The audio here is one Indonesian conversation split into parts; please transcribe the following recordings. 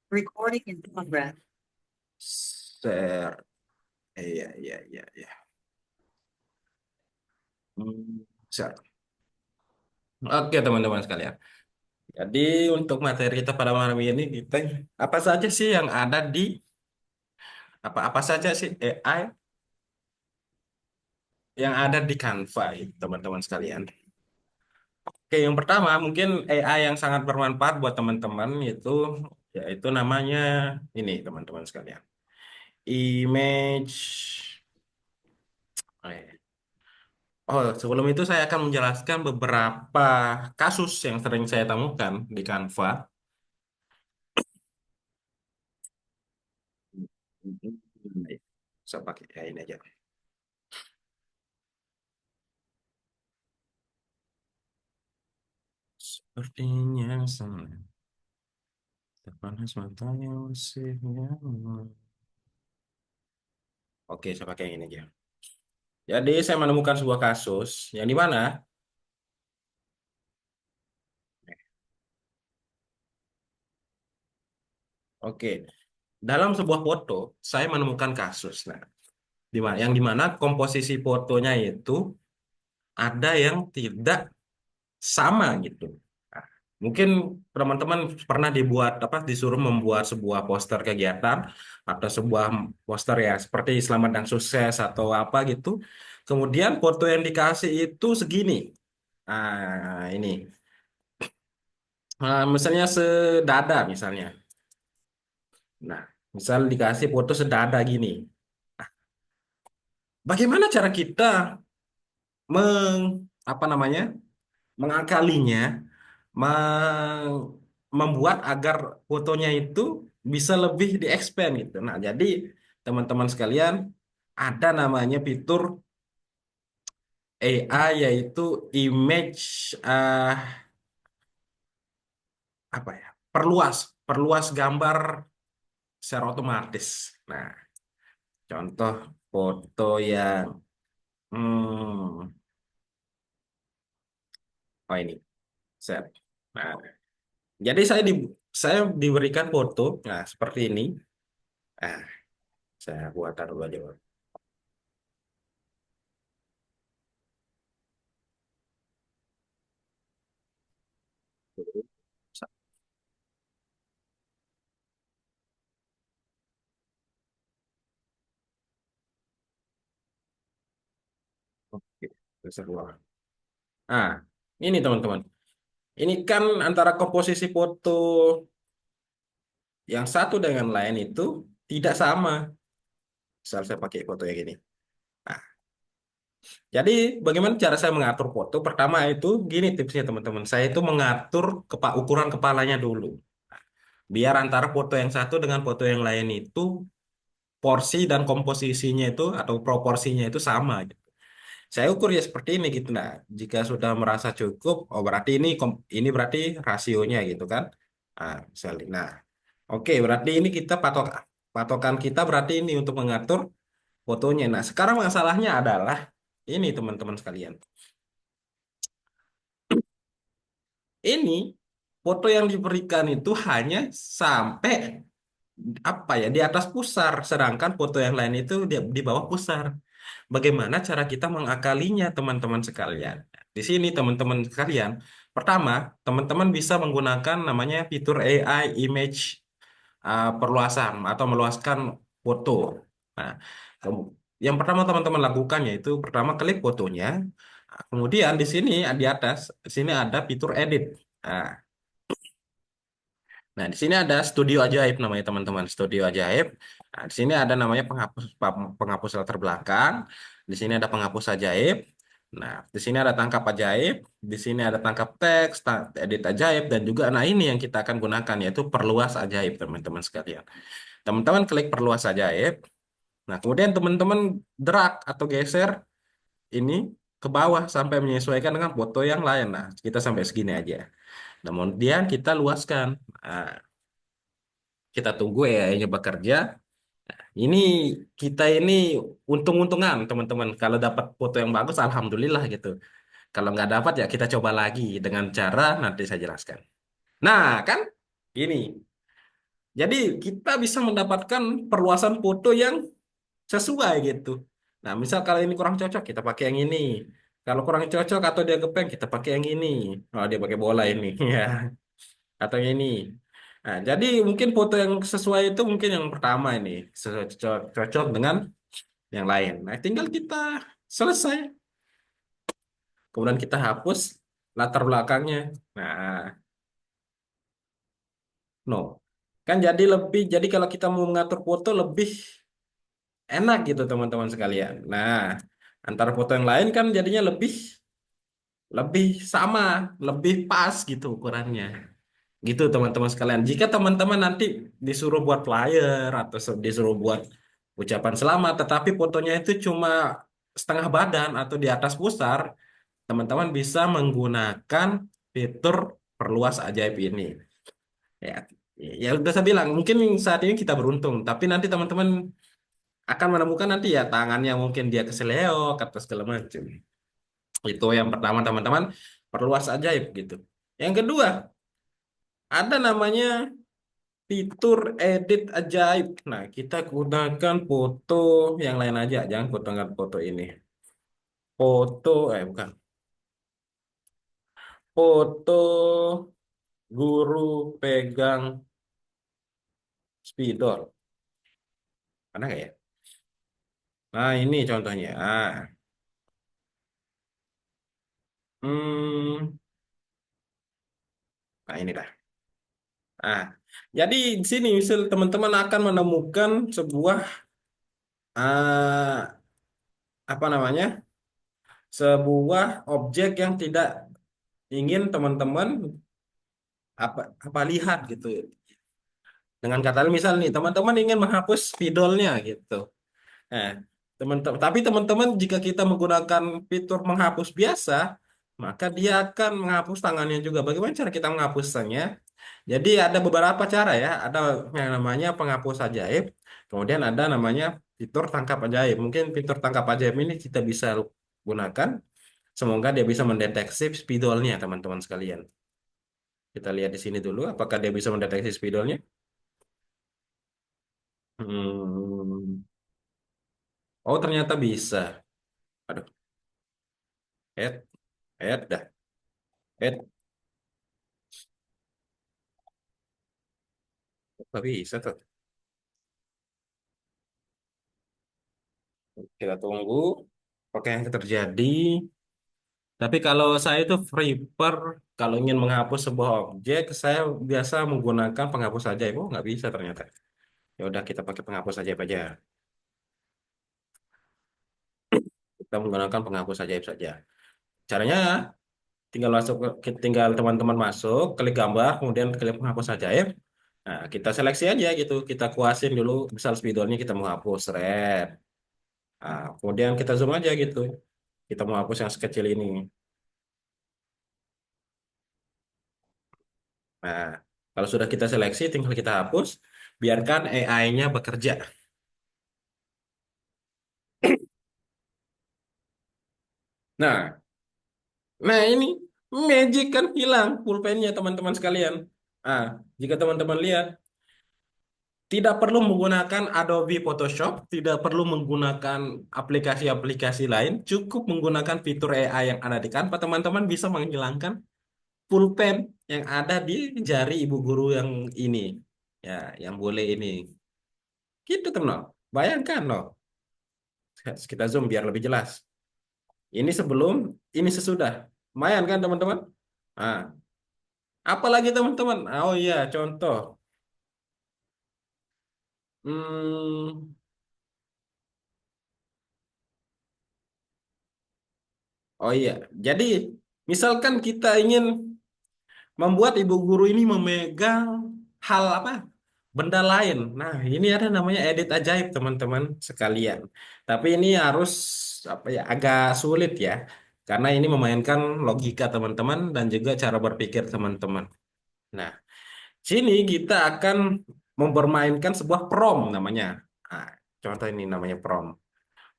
Recording in progress. Share. Iya, iya, iya, iya. Share. Oke, teman-teman sekalian. Jadi untuk materi kita pada malam ini kita apa saja sih yang ada di apa saja sih AI yang ada di Canva, teman-teman sekalian. Oke, yang pertama mungkin AI yang sangat bermanfaat buat teman-teman itu yaitu namanya ini, teman-teman sekalian. Image. Oh, sebelum itu saya akan menjelaskan beberapa kasus yang sering saya temukan di Canva. Saya pakai ya ini aja. Sepertinya sangat terpanas matanya musiknya. Oke, saya pakai yang ini aja. Jadi saya menemukan sebuah kasus yang di mana, oke, dalam sebuah foto saya menemukan kasus. Nah, yang di mana komposisi fotonya itu ada yang tidak sama gitu. Nah, mungkin teman-teman pernah dibuat apa disuruh membuat sebuah poster kegiatan atau sebuah poster ya seperti selamat dan sukses atau apa gitu. Kemudian foto yang dikasih itu segini. Ini. Misalnya sedada misalnya. Nah, misal dikasih foto sedada gini. Bagaimana cara kita apa namanya? Mengakalinya, membuat agar fotonya itu bisa lebih di-expand gitu. Nah, jadi teman-teman sekalian ada namanya fitur AI yaitu image eh, apa ya? Perluas, perluas gambar secara otomatis. Nah, contoh foto yang oh ini set. Nah, jadi saya diberikan foto, nah seperti ini. Ah, saya buat taruh aja. Oke, bisa keluar. Nah, ini teman-teman. Ini kan antara komposisi foto yang satu dengan lain itu tidak sama. Misal saya pakai foto yang ini. Nah, jadi bagaimana cara saya mengatur foto? Pertama itu gini tipsnya teman-teman. Saya itu mengatur ukuran kepalanya dulu. Biar antara foto yang satu dengan foto yang lain itu porsi dan komposisinya itu atau proporsinya itu sama gitu. Saya ukur ya seperti ini gitu. Nah, jika sudah merasa cukup, oh berarti ini berarti rasionya gitu kan. Misalnya. Nah, oke, berarti ini kita patokan kita berarti ini untuk mengatur fotonya. Nah, sekarang masalahnya adalah ini teman-teman sekalian. Ini foto yang diberikan itu hanya sampai apa ya di atas pusar, sedangkan foto yang lain itu di bawah pusar. Bagaimana cara kita mengakalinya, teman-teman sekalian? Di sini, teman-teman sekalian, pertama, teman-teman bisa menggunakan namanya fitur AI image perluasan atau meluaskan foto. Nah, yang pertama teman-teman lakukan yaitu pertama klik fotonya, kemudian di sini di atas, di sini ada fitur edit. Nah, Nah, di sini ada studio ajaib namanya teman-teman, studio ajaib. Nah, di sini ada namanya penghapus latar belakang. Di sini ada penghapus ajaib. Nah, di sini ada tangkap ajaib. Di sini ada tangkap teks, edit ajaib, dan juga nah ini yang kita akan gunakan yaitu perluas ajaib teman-teman sekalian. Teman-teman klik perluas ajaib. Nah, kemudian teman-teman drag atau geser ini ke bawah sampai menyesuaikan dengan foto yang lain. Nah, kita sampai segini aja. Kemudian kita luaskan. Nah, kita tunggu AI-nya bekerja. Ini kita ini untung-untungan teman-teman. Kalau dapat foto yang bagus, alhamdulillah gitu. Kalau nggak dapat ya kita coba lagi dengan cara nanti saya jelaskan. Nah kan, gini. Jadi kita bisa mendapatkan perluasan foto yang sesuai gitu. Nah, misal kalau ini kurang cocok, kita pakai yang ini. Kalau kurang cocok atau dia gepeng, kita pakai yang ini. Oh, dia pakai bola ini, ya. Atau yang ini. Nah, jadi mungkin foto yang sesuai itu mungkin yang pertama ini. Cocok, cocok dengan yang lain. Nah, tinggal kita selesai. Kemudian kita hapus latar belakangnya. Nah, no. Kan jadi kalau kita mau mengatur foto lebih enak gitu teman-teman sekalian. Nah, antara foto yang lain kan jadinya lebih lebih sama, lebih pas gitu ukurannya. Gitu teman-teman sekalian. Jika teman-teman nanti disuruh buat flyer atau disuruh buat ucapan selamat, tetapi fotonya itu cuma setengah badan atau di atas pusar, teman-teman bisa menggunakan fitur perluas ajaib ini. Ya, ya udah saya bilang, mungkin saat ini kita beruntung, tapi nanti teman-teman akan menemukan nanti ya tangannya mungkin dia keseleok atau segala macam. Itu yang pertama teman-teman, perluas ajaib gitu. Yang kedua, ada namanya fitur edit ajaib. Nah, kita gunakan foto yang lain aja, jangan gunakan foto ini. Bukan. Foto guru pegang spidol. Mana nggak ya? Nah, ini contohnya. Hmm, nah ini dah. Nah, jadi di sini misal teman-teman akan menemukan sebuah ah, apa namanya? Sebuah objek yang tidak ingin teman-teman apa lihat gitu. Dengan kata lain, misal nih, teman-teman ingin menghapus spidolnya gitu. Nah, teman-teman, tapi teman-teman jika kita menggunakan fitur menghapus biasa, maka dia akan menghapus tangannya juga. Bagaimana cara kita menghapusnya? Jadi ada beberapa cara ya. Ada yang namanya penghapus ajaib, kemudian ada namanya fitur tangkap ajaib. Mungkin fitur tangkap ajaib ini kita bisa gunakan. Semoga dia bisa mendeteksi spidolnya, teman-teman sekalian. Kita lihat di sini dulu, apakah dia bisa mendeteksi spidolnya? Hmm. Oh, ternyata bisa. Aduh, dah, head, nggak bisa tuh. Kita tunggu. Oke, yang terjadi. Tapi kalau saya itu prefer, kalau ingin menghapus sebuah objek, saya biasa menggunakan penghapus saja. Oh, nggak bisa ternyata. Ya udah, kita pakai penghapus saja aja. Kita menggunakan penghapus ajaib saja. Caranya tinggal tinggal teman-teman masuk, klik gambar, kemudian klik penghapus ajaib. Nah, kita seleksi aja gitu. Kita kuasin dulu, misal spidolnya kita mau hapus, red. Nah, kemudian kita zoom aja gitu. Kita mau hapus yang sekecil ini. Nah, kalau sudah kita seleksi, tinggal kita hapus. Biarkan AI-nya bekerja. Nah, ini magic kan hilang pulpennya teman-teman sekalian. Ah, jika teman-teman lihat, tidak perlu menggunakan Adobe Photoshop, tidak perlu menggunakan aplikasi-aplikasi lain, cukup menggunakan fitur AI yang ada di Canva, teman-teman bisa menghilangkan pulpen yang ada di jari ibu guru yang ini. Ya, yang boleh ini. Gitu, teman. Bayangkan loh. Kita zoom biar lebih jelas. Ini sebelum, ini sesudah. Lumayan kan, teman-teman? Nah, apalagi teman-teman? Oh iya, contoh. Hmm, oh iya, jadi misalkan kita ingin membuat ibu guru ini memegang hal apa? Benda lain. Nah, ini ada namanya edit ajaib, teman-teman sekalian. Tapi ini harus apa ya, agak sulit ya. Karena ini memainkan logika teman-teman dan juga cara berpikir teman-teman. Nah, sini kita akan mempermainkan sebuah prom namanya. Nah, contoh ini namanya prom.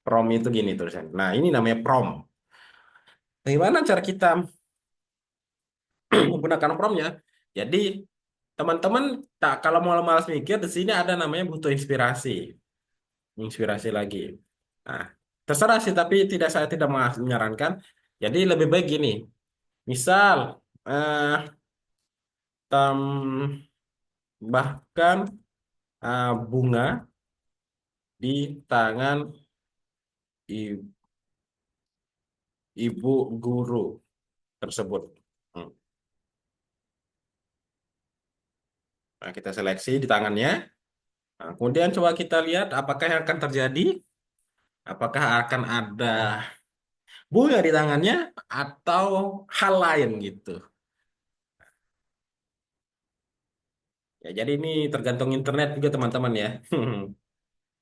Prom itu gini tulisan. Nah, ini namanya prom. Bagaimana cara kita menggunakan promnya? Jadi, Teman-teman tak kalau mau malas mikir di sini ada namanya butuh inspirasi, inspirasi lagi. Nah, terserah sih tapi tidak saya tidak menyarankan. Jadi lebih baik gini. Misal tambahkan bunga di tangan i- ibu guru tersebut. Hmm. Nah, kita seleksi di tangannya. Nah, kemudian coba kita lihat apakah yang akan terjadi. Apakah akan ada bunga di tangannya atau hal lain gitu. Ya, jadi ini tergantung internet juga teman-teman ya.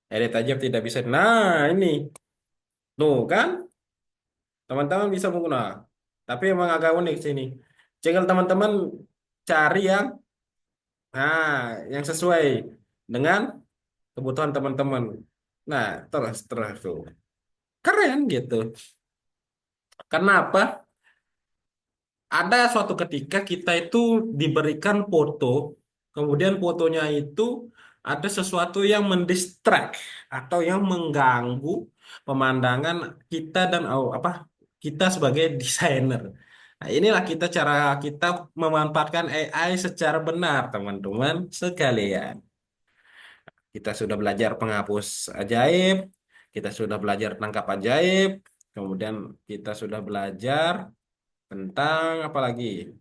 Edit aja tidak bisa. Nah, ini. Tuh kan, teman-teman bisa menggunakan. Tapi emang agak unik sini. Tinggal teman-teman cari yang sesuai dengan kebutuhan teman-teman. Nah, terus tuh. Keren gitu. Kenapa? Ada suatu ketika kita itu diberikan foto, kemudian fotonya itu ada sesuatu yang mendistract atau yang mengganggu pemandangan kita dan kita sebagai desainer. Nah, inilah cara kita memanfaatkan AI secara benar, teman-teman sekalian. Kita sudah belajar penghapus ajaib, kita sudah belajar tangkap ajaib, kemudian kita sudah belajar tentang apa lagi?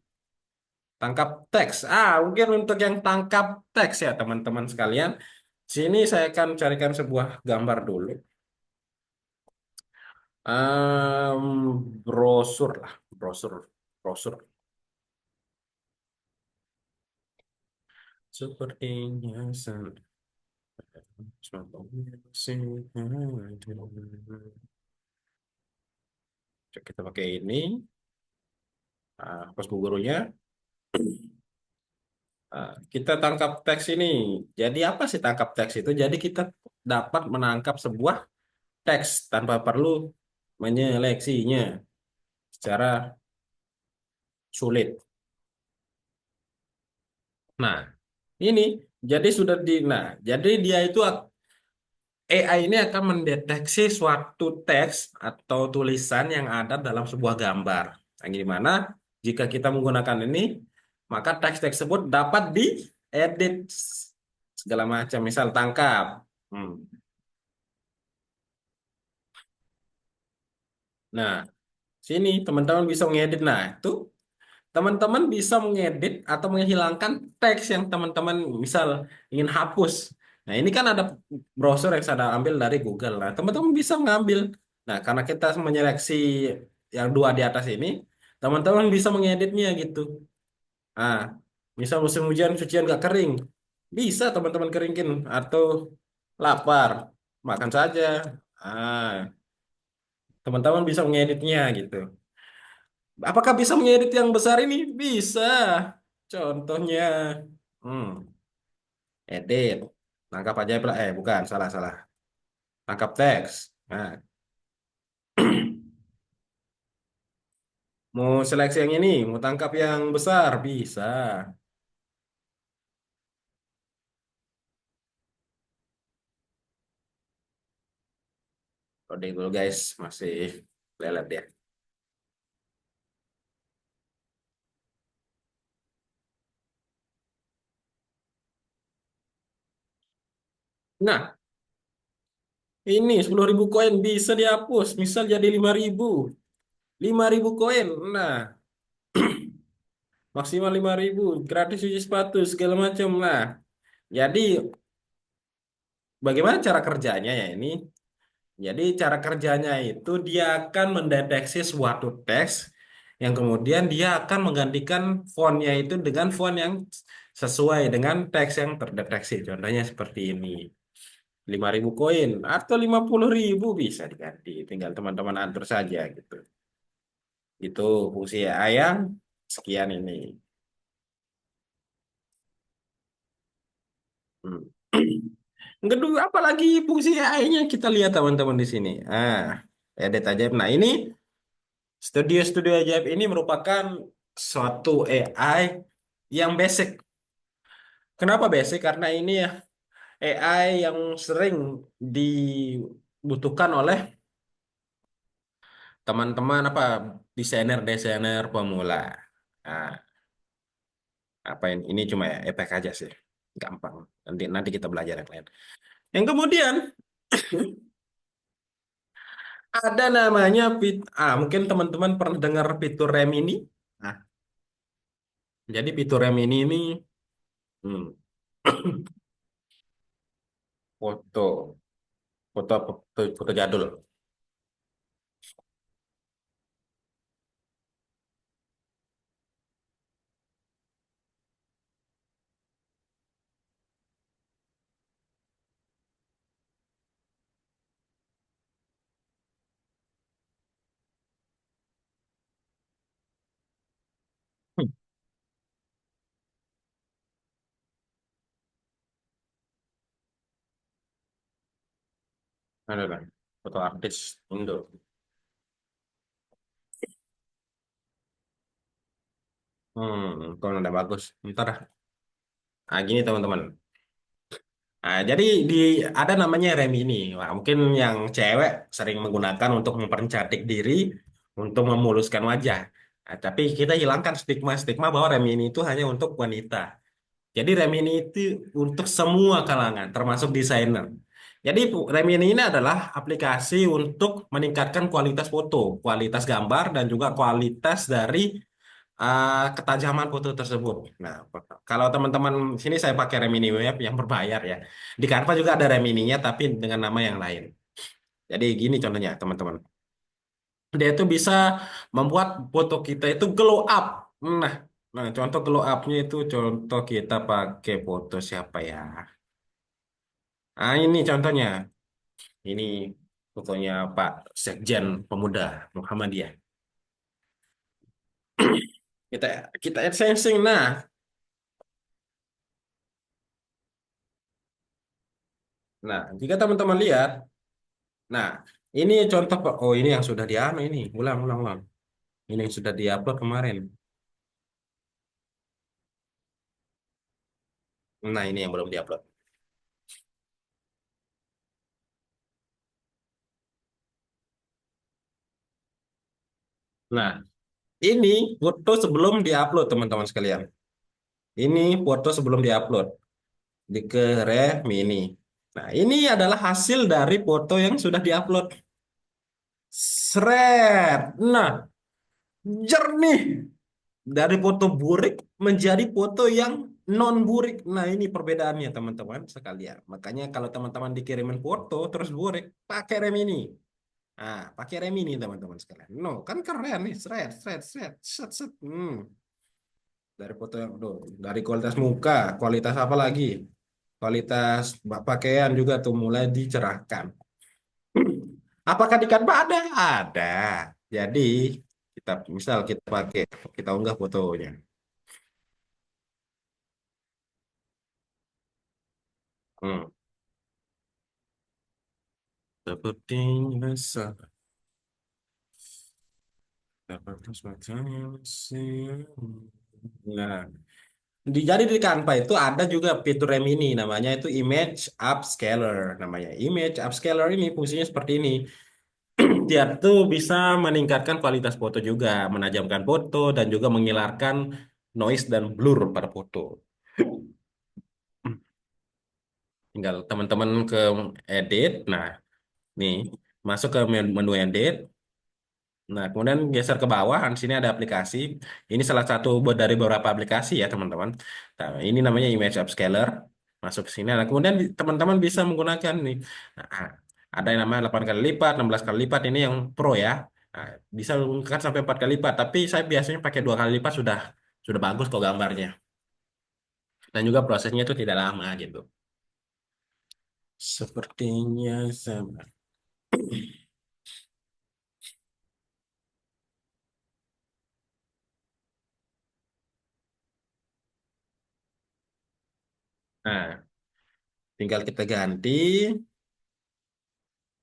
Tangkap teks. Mungkin untuk yang tangkap teks ya teman-teman sekalian. Sini saya akan carikan sebuah gambar dulu. Brosur lah, brosur, brosur. Sepertinya kita pakai ini, hapus gurunya. Kita tangkap teks ini. Jadi apa sih tangkap teks itu? Jadi kita dapat menangkap sebuah teks tanpa perlu menyeleksinya secara sulit. Nah, ini jadi dia itu AI ini akan mendeteksi suatu teks atau tulisan yang ada dalam sebuah gambar. Yang dimana jika kita menggunakan ini, maka teks tersebut dapat diedit segala macam. Misal tangkap. Hmm. Nah, sini teman-teman bisa mengedit. Nah, itu teman-teman bisa mengedit atau menghilangkan teks yang teman-teman misal ingin hapus. Nah, ini kan ada browser yang saya ambil dari Google. Nah, teman-teman bisa mengambil. Nah, karena kita menyeleksi yang dua di atas ini, teman-teman bisa mengeditnya gitu. Nah, misal musim hujan cucian gak kering, bisa teman-teman keringin atau lapar, makan saja. Ah, teman-teman bisa mengeditnya gitu. Apakah bisa mengedit yang besar ini? Bisa. Contohnya, hmm, edit. Tangkap aja, bukan, salah, salah. Tangkap teks. Nah, mau seleksi yang ini, mau tangkap yang besar, bisa. Loading dulu guys, masih lelet ya. Nah, ini 10.000 koin bisa dihapus. Misal jadi 5.000. 5.000 koin. Nah, maksimal 5.000. Gratis cuci sepatu, segala macam. Nah, jadi bagaimana cara kerjanya ya ini? Jadi cara kerjanya itu dia akan mendeteksi suatu teks yang kemudian dia akan menggantikan fontnya itu dengan font yang sesuai dengan teks yang terdeteksi. Contohnya seperti ini. 5.000 koin atau 50.000 bisa diganti. Tinggal teman-teman atur saja gitu. Itu fungsi AI yang sekian ini. Hmm. Yang kedua, apalagi fungsi AI-nya kita lihat teman-teman di sini. Edit aja. Nah, ini studio-studio ajaib ini merupakan suatu AI yang basic. Kenapa basic? Karena ini ya AI yang sering dibutuhkan oleh teman-teman apa desainer-desainer pemula. Nah, apa ini cuma ya efek aja sih. Gampang. Nanti nanti kita belajar yang lain. Yang kemudian ada namanya mungkin teman-teman pernah dengar fitur Remini. Nah, jadi fitur Remini ini hmm, foto foto jadul. Hmm, ada kan? Foto artis Indo. Kalau udah bagus. Ntar. Ah, gini teman-teman. Nah, jadi ada namanya Remini. Wah, mungkin yang cewek sering menggunakan untuk mempercantik diri, untuk memuluskan wajah. Nah, tapi kita hilangkan stigma-stigma bahwa Remini itu hanya untuk wanita. Jadi Remini itu untuk semua kalangan, termasuk desainer. Jadi Remini ini adalah aplikasi untuk meningkatkan kualitas foto, kualitas gambar, dan juga kualitas dari ketajaman foto tersebut. Nah, kalau teman-teman sini saya pakai Remini Web yang berbayar ya. Di Canva juga ada Remininya tapi dengan nama yang lain. Jadi gini contohnya teman-teman. Dia itu bisa membuat foto kita itu glow up. Nah, contoh glow up-nya itu contoh kita pakai foto siapa ya? Ini contohnya. Ini fotonya Pak Sekjen Pemuda Muhammadiyah. Kita kita sensing. Nah, jika teman-teman lihat. Nah, ini contoh Pak. Oh, ini yang sudah ini. Ulang, ulang, ulang. Ini yang sudah diupload kemarin. Nah, ini yang belum diupload. Nah, ini foto sebelum diupload, teman-teman sekalian. Ini foto sebelum diupload di ke Remini. Nah, ini adalah hasil dari foto yang sudah diupload. Seret. Nah, jernih. Dari foto burik menjadi foto yang non burik. Nah, ini perbedaannya teman-teman sekalian. Makanya kalau teman-teman dikirimin foto terus burik, pakai Remini. Pakai Remini teman-teman sekalian. No, kan keren nih, seret, seret, seret, set, set. Dari foto yang, dari kualitas muka, kualitas apa lagi? Kualitas pakaian juga tuh mulai dicerahkan. Apakah di Canva ada? Ada. Jadi kita misal kita pakai, kita unggah fotonya. Hmm. Sepertinya seperti semacamnya sih. Nah, jadi di Canva itu ada juga fitur Remini namanya itu Image Upscaler namanya. Image Upscaler ini fungsinya seperti ini. Dia tuh bisa meningkatkan kualitas foto juga, menajamkan foto dan juga menghilangkan noise dan blur pada foto. Tinggal teman-teman ke edit. Nah, nih masuk ke menu edit. Nah, kemudian geser ke bawah, di sini ada aplikasi. Ini salah satu dari beberapa aplikasi ya, teman-teman. Nah, ini namanya Image Upscaler. Masuk ke sini. Nah, kemudian teman-teman bisa menggunakan nih. Nah, ada yang namanya 8 kali lipat, 16 kali lipat. Ini yang pro ya. Nah, bisa menggunakan sampai 4 kali lipat. Tapi saya biasanya pakai 2 kali lipat sudah bagus kok gambarnya. Dan juga prosesnya itu tidak lama gitu. Sepertinya sama. Nah, tinggal kita ganti.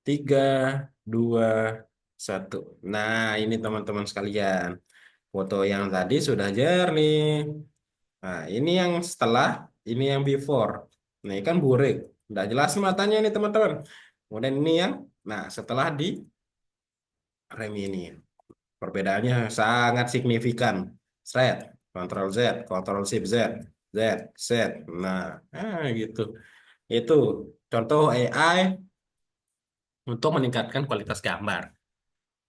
3, 2, 1. Nah, ini teman-teman sekalian. Foto yang tadi sudah jernih. Nah, ini yang setelah. ini yang before. Nah, ini kan burik. Nggak jelas matanya ini teman-teman. Kemudian ini yang, nah setelah di rem ini. Perbedaannya sangat signifikan. Set, Ctrl Z, Ctrl Shift Z, Z, Z. Nah, gitu. Itu contoh AI untuk meningkatkan kualitas gambar.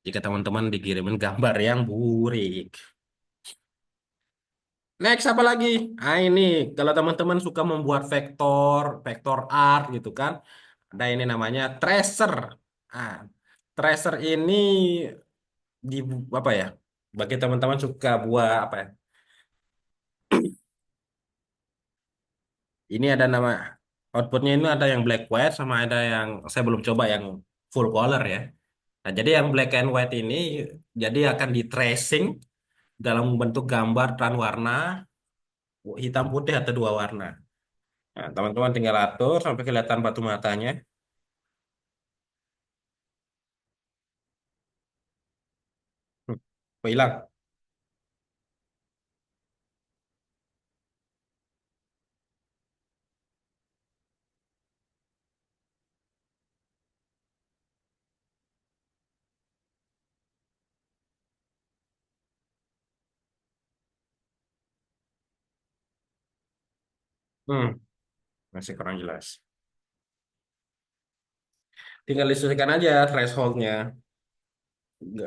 Jika teman-teman dikirimin gambar yang burik. Next apa lagi? Ah ini kalau teman-teman suka membuat vektor, vektor art gitu kan, ada ini namanya tracer. Ah, tracer ini di apa ya? Bagi teman-teman suka buat apa ya? Ini ada nama outputnya ini ada yang black white sama ada yang saya belum coba yang full color ya. Nah, jadi yang black and white ini jadi akan di tracing dalam bentuk gambar dan warna hitam putih atau dua warna. Nah, teman-teman tinggal atur sampai kelihatan batu matanya. Hmm, oh, hilang. Hmm, masih kurang jelas. Tinggal disesuaikan aja thresholdnya.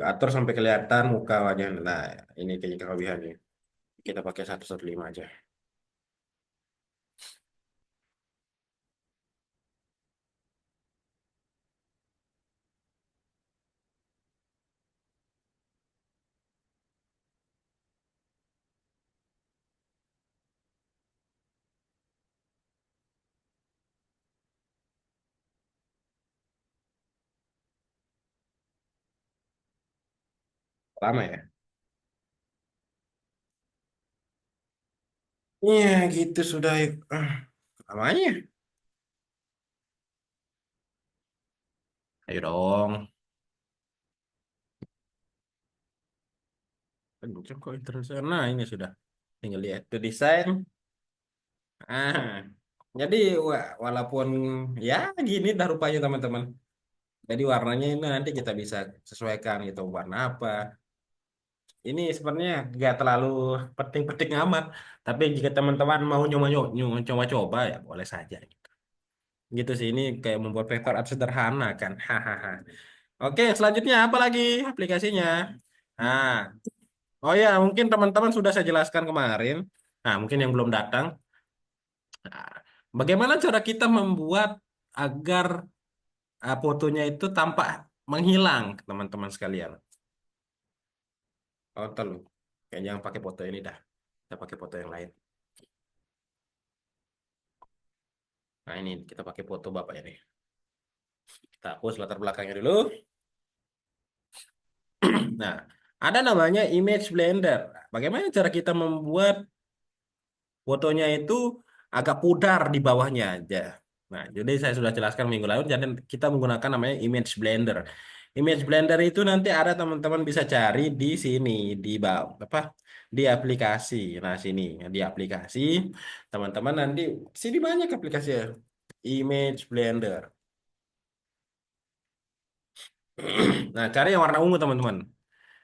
Atur sampai kelihatan muka wajah. Nah, ini kayaknya kelebihannya. Kita pakai 115 aja. Lama ya? Iya, gitu sudah. Ah, Lamanya. Ayo dong. Aduh, kok internasional. Nah, ini sudah. Tinggal lihat to desain. Ah, jadi walaupun ya gini dah rupanya teman-teman. Jadi warnanya ini nanti kita bisa sesuaikan gitu warna apa. Ini sebenarnya nggak terlalu penting-penting amat. Tapi jika teman-teman mau coba-coba ya boleh saja. Gitu sih ini kayak membuat vektor art sederhana kan. Hahaha. Oke, selanjutnya apa lagi aplikasinya? Nah, oh ya mungkin teman-teman sudah saya jelaskan kemarin. Nah, mungkin yang belum datang. Nah, bagaimana cara kita membuat agar fotonya itu tampak menghilang, teman-teman sekalian? Oh, terlalu. Kayaknya jangan pakai foto ini dah. Kita pakai foto yang lain. Nah, ini kita pakai foto Bapak ini. Kita hapus latar belakangnya dulu. Nah, ada namanya image blender. Bagaimana cara kita membuat fotonya itu agak pudar di bawahnya aja. Nah, jadi saya sudah jelaskan minggu lalu, jadi kita menggunakan namanya image blender. Image blender itu nanti ada teman-teman bisa cari di sini, di bawah, apa, di aplikasi. Nah, sini, di aplikasi, teman-teman nanti, sini banyak aplikasi ya. Image blender. Nah, cari yang warna ungu, teman-teman.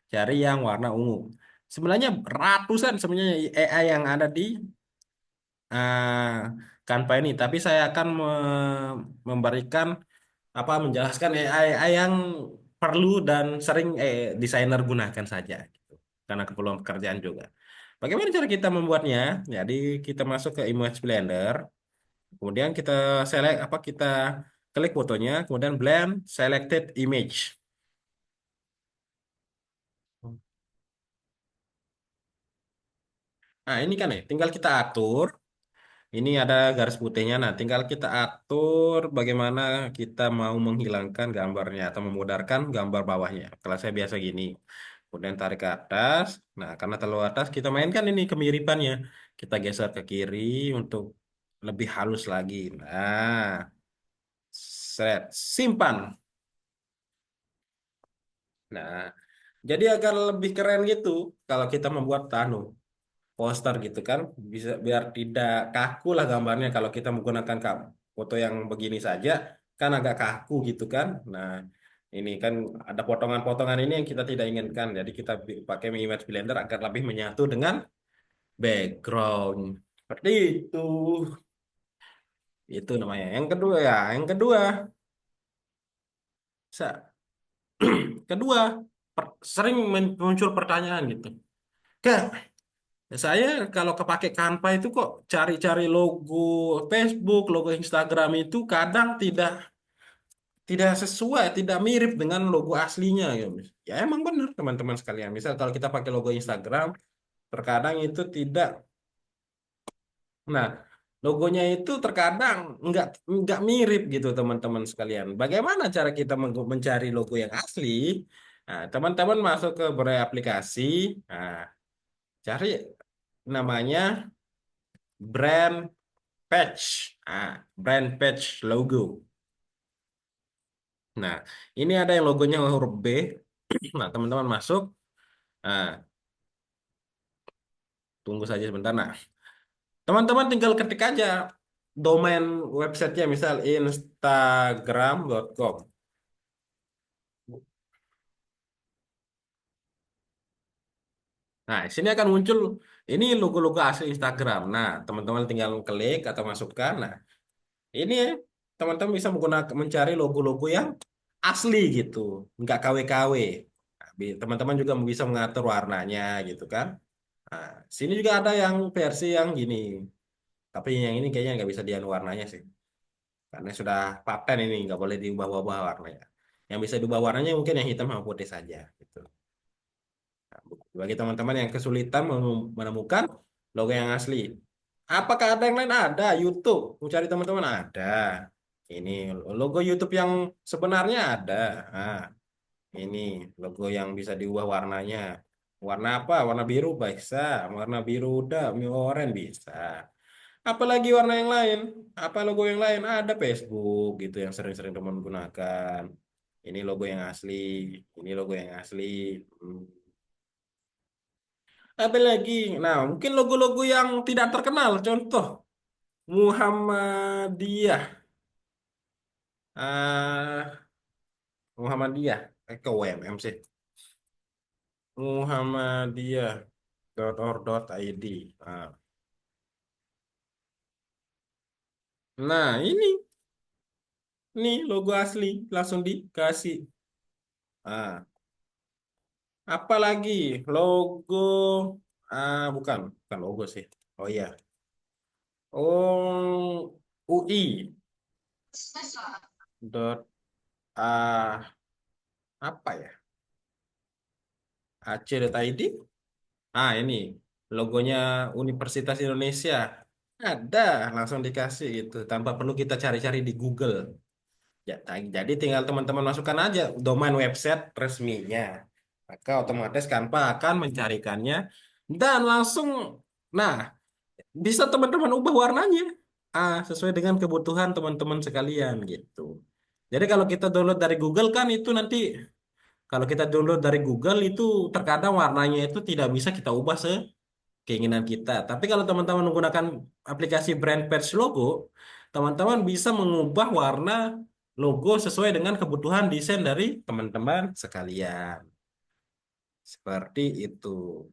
Cari yang warna ungu. Sebenarnya ratusan sebenarnya AI yang ada di ah, Canva ini, tapi saya akan memberikan apa menjelaskan AI yang perlu dan sering desainer gunakan saja gitu. Karena keperluan pekerjaan juga. Bagaimana cara kita membuatnya? Jadi kita masuk ke Image Blender, kemudian kita select apa kita klik fotonya, kemudian blend selected image. Nah, ini kan ya, tinggal kita atur. Ini ada garis putihnya. Nah, tinggal kita atur bagaimana kita mau menghilangkan gambarnya atau memudarkan gambar bawahnya. Kalau saya biasa gini. Kemudian tarik ke atas. Nah, karena terlalu atas, kita mainkan ini kemiripannya. Kita geser ke kiri untuk lebih halus lagi. Nah, set, simpan. Nah, jadi agar lebih keren gitu kalau kita membuat tanu. poster gitu kan, bisa biar tidak kaku lah gambarnya kalau kita menggunakan foto yang begini saja kan agak kaku gitu kan. Nah, ini kan ada potongan-potongan ini yang kita tidak inginkan, jadi kita pakai image blender agar lebih menyatu dengan background seperti itu. Itu namanya. Yang kedua ya, yang kedua, kedua sering muncul pertanyaan gitu. Kak, saya kalau kepake Canva itu kok cari-cari logo Facebook, logo Instagram itu kadang tidak tidak sesuai, tidak mirip dengan logo aslinya ya. Ya emang benar teman-teman sekalian. Misal kalau kita pakai logo Instagram, terkadang itu tidak. Nah, logonya itu terkadang nggak mirip gitu teman-teman sekalian. Bagaimana cara kita mencari logo yang asli? Nah, teman-teman masuk ke berbagai aplikasi, nah, cari namanya brand patch. Brand patch logo. Nah, ini ada yang logonya huruf B. Nah, teman-teman masuk. Nah, tunggu saja sebentar. Nah, teman-teman tinggal ketik aja domain websitenya, misal instagram.com. Nah, di sini akan muncul ini logo-logo asli Instagram. Nah, teman-teman tinggal klik atau masukkan. Nah, ini ya, teman-teman bisa menggunakan mencari logo-logo yang asli gitu, nggak KW-KW. Nah, teman-teman juga bisa mengatur warnanya gitu kan. Nah, sini juga ada yang versi yang gini. Tapi yang ini kayaknya nggak bisa dianu warnanya sih. Karena sudah paten ini, nggak boleh diubah-ubah warnanya. Yang bisa diubah warnanya mungkin yang hitam sama putih saja. Gitu. Nah, bagi teman-teman yang kesulitan menemukan logo yang asli. Apakah ada yang lain? Ada. YouTube. Mau cari teman-teman? Ada. Ini logo YouTube yang sebenarnya ada. Nah, ini logo yang bisa diubah warnanya. Warna apa? Warna biru bisa. Warna biru udah, oranye bisa. Apalagi warna yang lain? Apa logo yang lain? Ada Facebook gitu yang sering-sering teman gunakan. Ini logo yang asli. Ini logo yang asli. Hmm. Apa lagi? Nah, mungkin logo-logo yang tidak terkenal. Contoh, Muhammadiyah. ah Muhammadiyah. Ke UMM sih. Muhammadiyah.or.id. Nah, ini logo asli. Langsung dikasih. Nah, apalagi logo, bukan logo sih. Oh iya. Oh, UI dot ah apa ya? AC.id. Ini logonya Universitas Indonesia. Ada, langsung dikasih gitu tanpa perlu kita cari-cari di Google. Ya, jadi tinggal teman-teman masukkan aja domain website resminya. Maka otomatis Canva akan mencarikannya dan langsung, nah, bisa teman-teman ubah warnanya sesuai dengan kebutuhan teman-teman sekalian gitu. Jadi kalau kita download dari Google kan itu nanti, kalau kita download dari Google itu terkadang warnanya itu tidak bisa kita ubah keinginan kita. Tapi kalau teman-teman menggunakan aplikasi brand patch logo, teman-teman bisa mengubah warna logo sesuai dengan kebutuhan desain dari teman-teman sekalian. Seperti itu.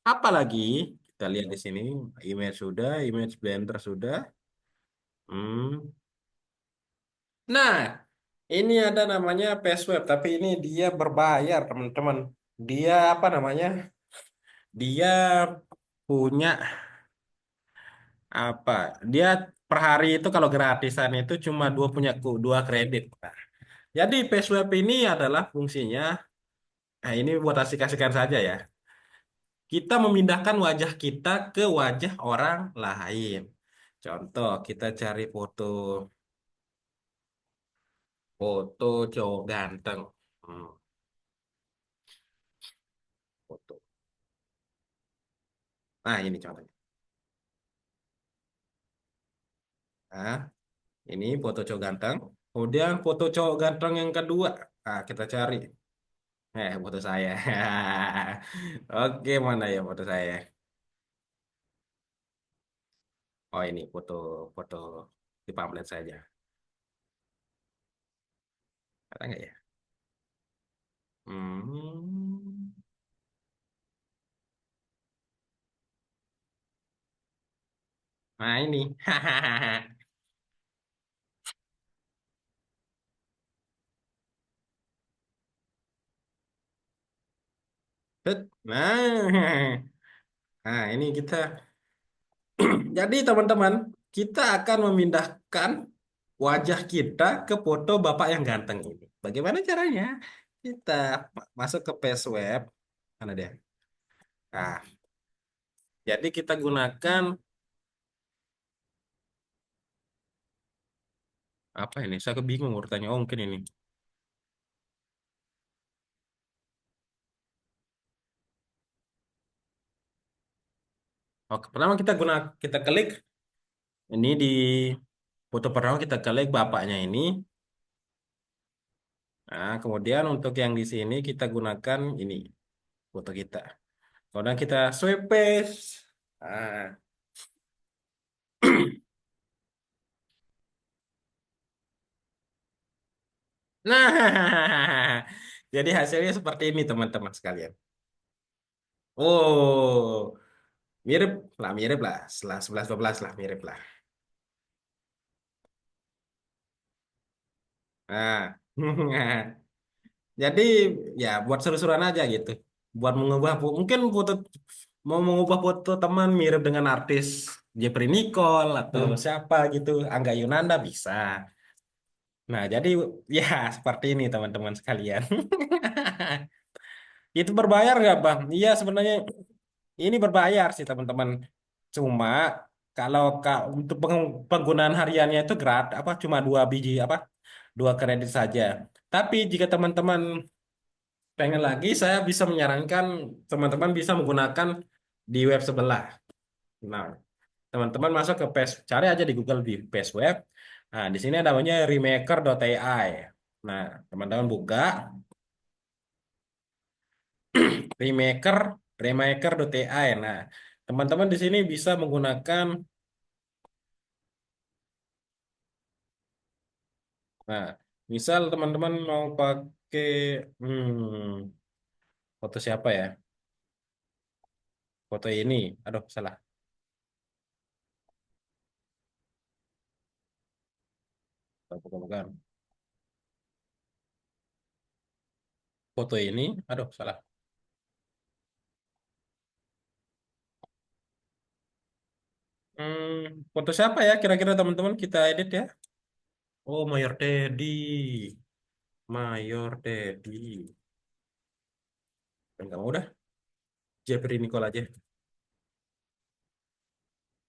Apalagi kita lihat di sini, image sudah, image blender sudah. Hmm. Nah, ini ada namanya Passweb, tapi ini dia berbayar, teman-teman. Dia apa namanya? Dia punya apa? Dia per hari itu kalau gratisan itu cuma dua kredit. Nah, jadi Passweb ini adalah fungsinya. Nah, ini buat asik-asikan saja ya. Kita memindahkan wajah kita ke wajah orang lain. Contoh, kita cari foto cowok ganteng. Hmm, foto. Nah, ini contohnya. Nah, ini foto cowok ganteng. Kemudian foto cowok ganteng yang kedua. Nah, kita cari. Foto saya. Oke, mana ya foto saya? Oh, ini foto foto di pamflet saja. Ada nggak ya? Hmm. Nah, ini. Nah, nah ini kita. Jadi teman-teman, kita akan memindahkan wajah kita ke foto Bapak yang ganteng ini. Bagaimana caranya? Kita masuk ke page web. Mana dia? Nah, jadi kita gunakan apa ini? Saya kebingung urutannya. Oh, mungkin ini. Oke, pertama kita klik ini di foto pertama kita klik bapaknya ini. Nah, kemudian untuk yang di sini kita gunakan ini foto kita. Kemudian kita swipe paste. Nah, nah, jadi hasilnya seperti ini teman-teman sekalian. Oh, mirip lah, setelah 11-12 lah, mirip lah. Nah, jadi ya buat seru-seruan aja gitu. Buat mengubah, mungkin foto mau mengubah foto teman mirip dengan artis Jeffrey Nicole atau siapa gitu, Angga Yunanda bisa. Nah, jadi ya seperti ini teman-teman sekalian. Itu berbayar nggak, Bang? Iya, sebenarnya ini berbayar sih, teman-teman. Cuma kalau untuk penggunaan hariannya itu gratis, apa cuma 2 biji apa 2 kredit saja. Tapi jika teman-teman pengen lagi, saya bisa menyarankan teman-teman bisa menggunakan di web sebelah. Nah, teman-teman masuk ke page, cari aja di Google di page web. Nah, di sini ada namanya remaker.ai. Nah, teman-teman buka remaker remaker.ai. Nah, teman-teman di sini bisa menggunakan, nah, misal teman-teman mau pakai foto siapa ya? Foto ini. Aduh, salah. Bukan, bukan. Foto ini. Aduh, salah. Foto siapa ya? Kira-kira teman-teman kita edit ya. Oh, Mayor Dedi. Mayor Dedi. Enggak mau dah. Jeffrey Nicole aja.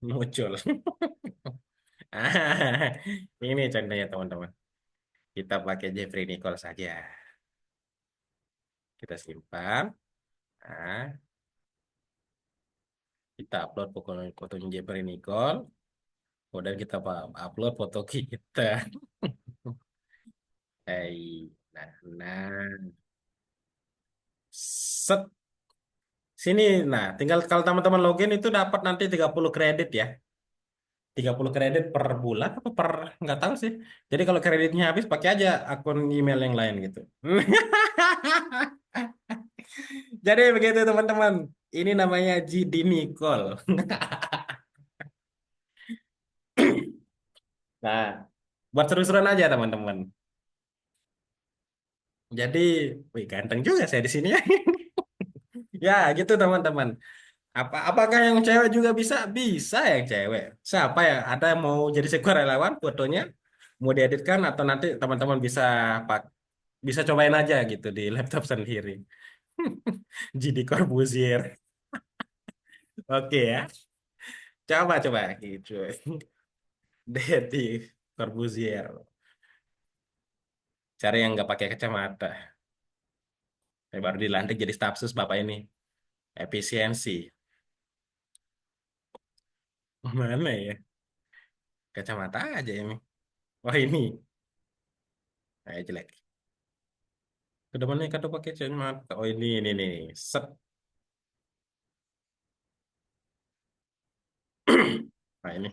Muncul. Ah, ini contohnya teman-teman. Kita pakai Jeffrey Nicole saja. Kita simpan. Nah, kita upload fotonya Jeffrey Nicole. Kemudian kita upload foto kita. Nah, nah. Set. Sini, nah, tinggal kalau teman-teman login itu dapat nanti 30 kredit ya. 30 kredit per bulan apa per, nggak tahu sih. Jadi kalau kreditnya habis pakai aja akun email yang lain gitu. Jadi begitu teman-teman. Ini namanya GD Nicole. Nah, buat seru-seruan aja teman-teman. Jadi, wih ganteng juga saya di sini ya. Ya, gitu teman-teman. Apakah yang cewek juga bisa? Bisa yang cewek. Siapa ya? Ada yang mau jadi sukarelawan fotonya? Mau dieditkan atau nanti teman-teman bisa bisa cobain aja gitu di laptop sendiri. Jadi Corbuzier. Oke ya. Coba gitu. Dedi Corbuzier. Cari yang nggak pakai kacamata. Baru dilantik jadi staf sus Bapak ini. Efisiensi. Mana ya? Kacamata aja ini. Wah ini. Jelek. Kedepannya kan tuh pakai cermin. Oh ini nih. Set. Nah ini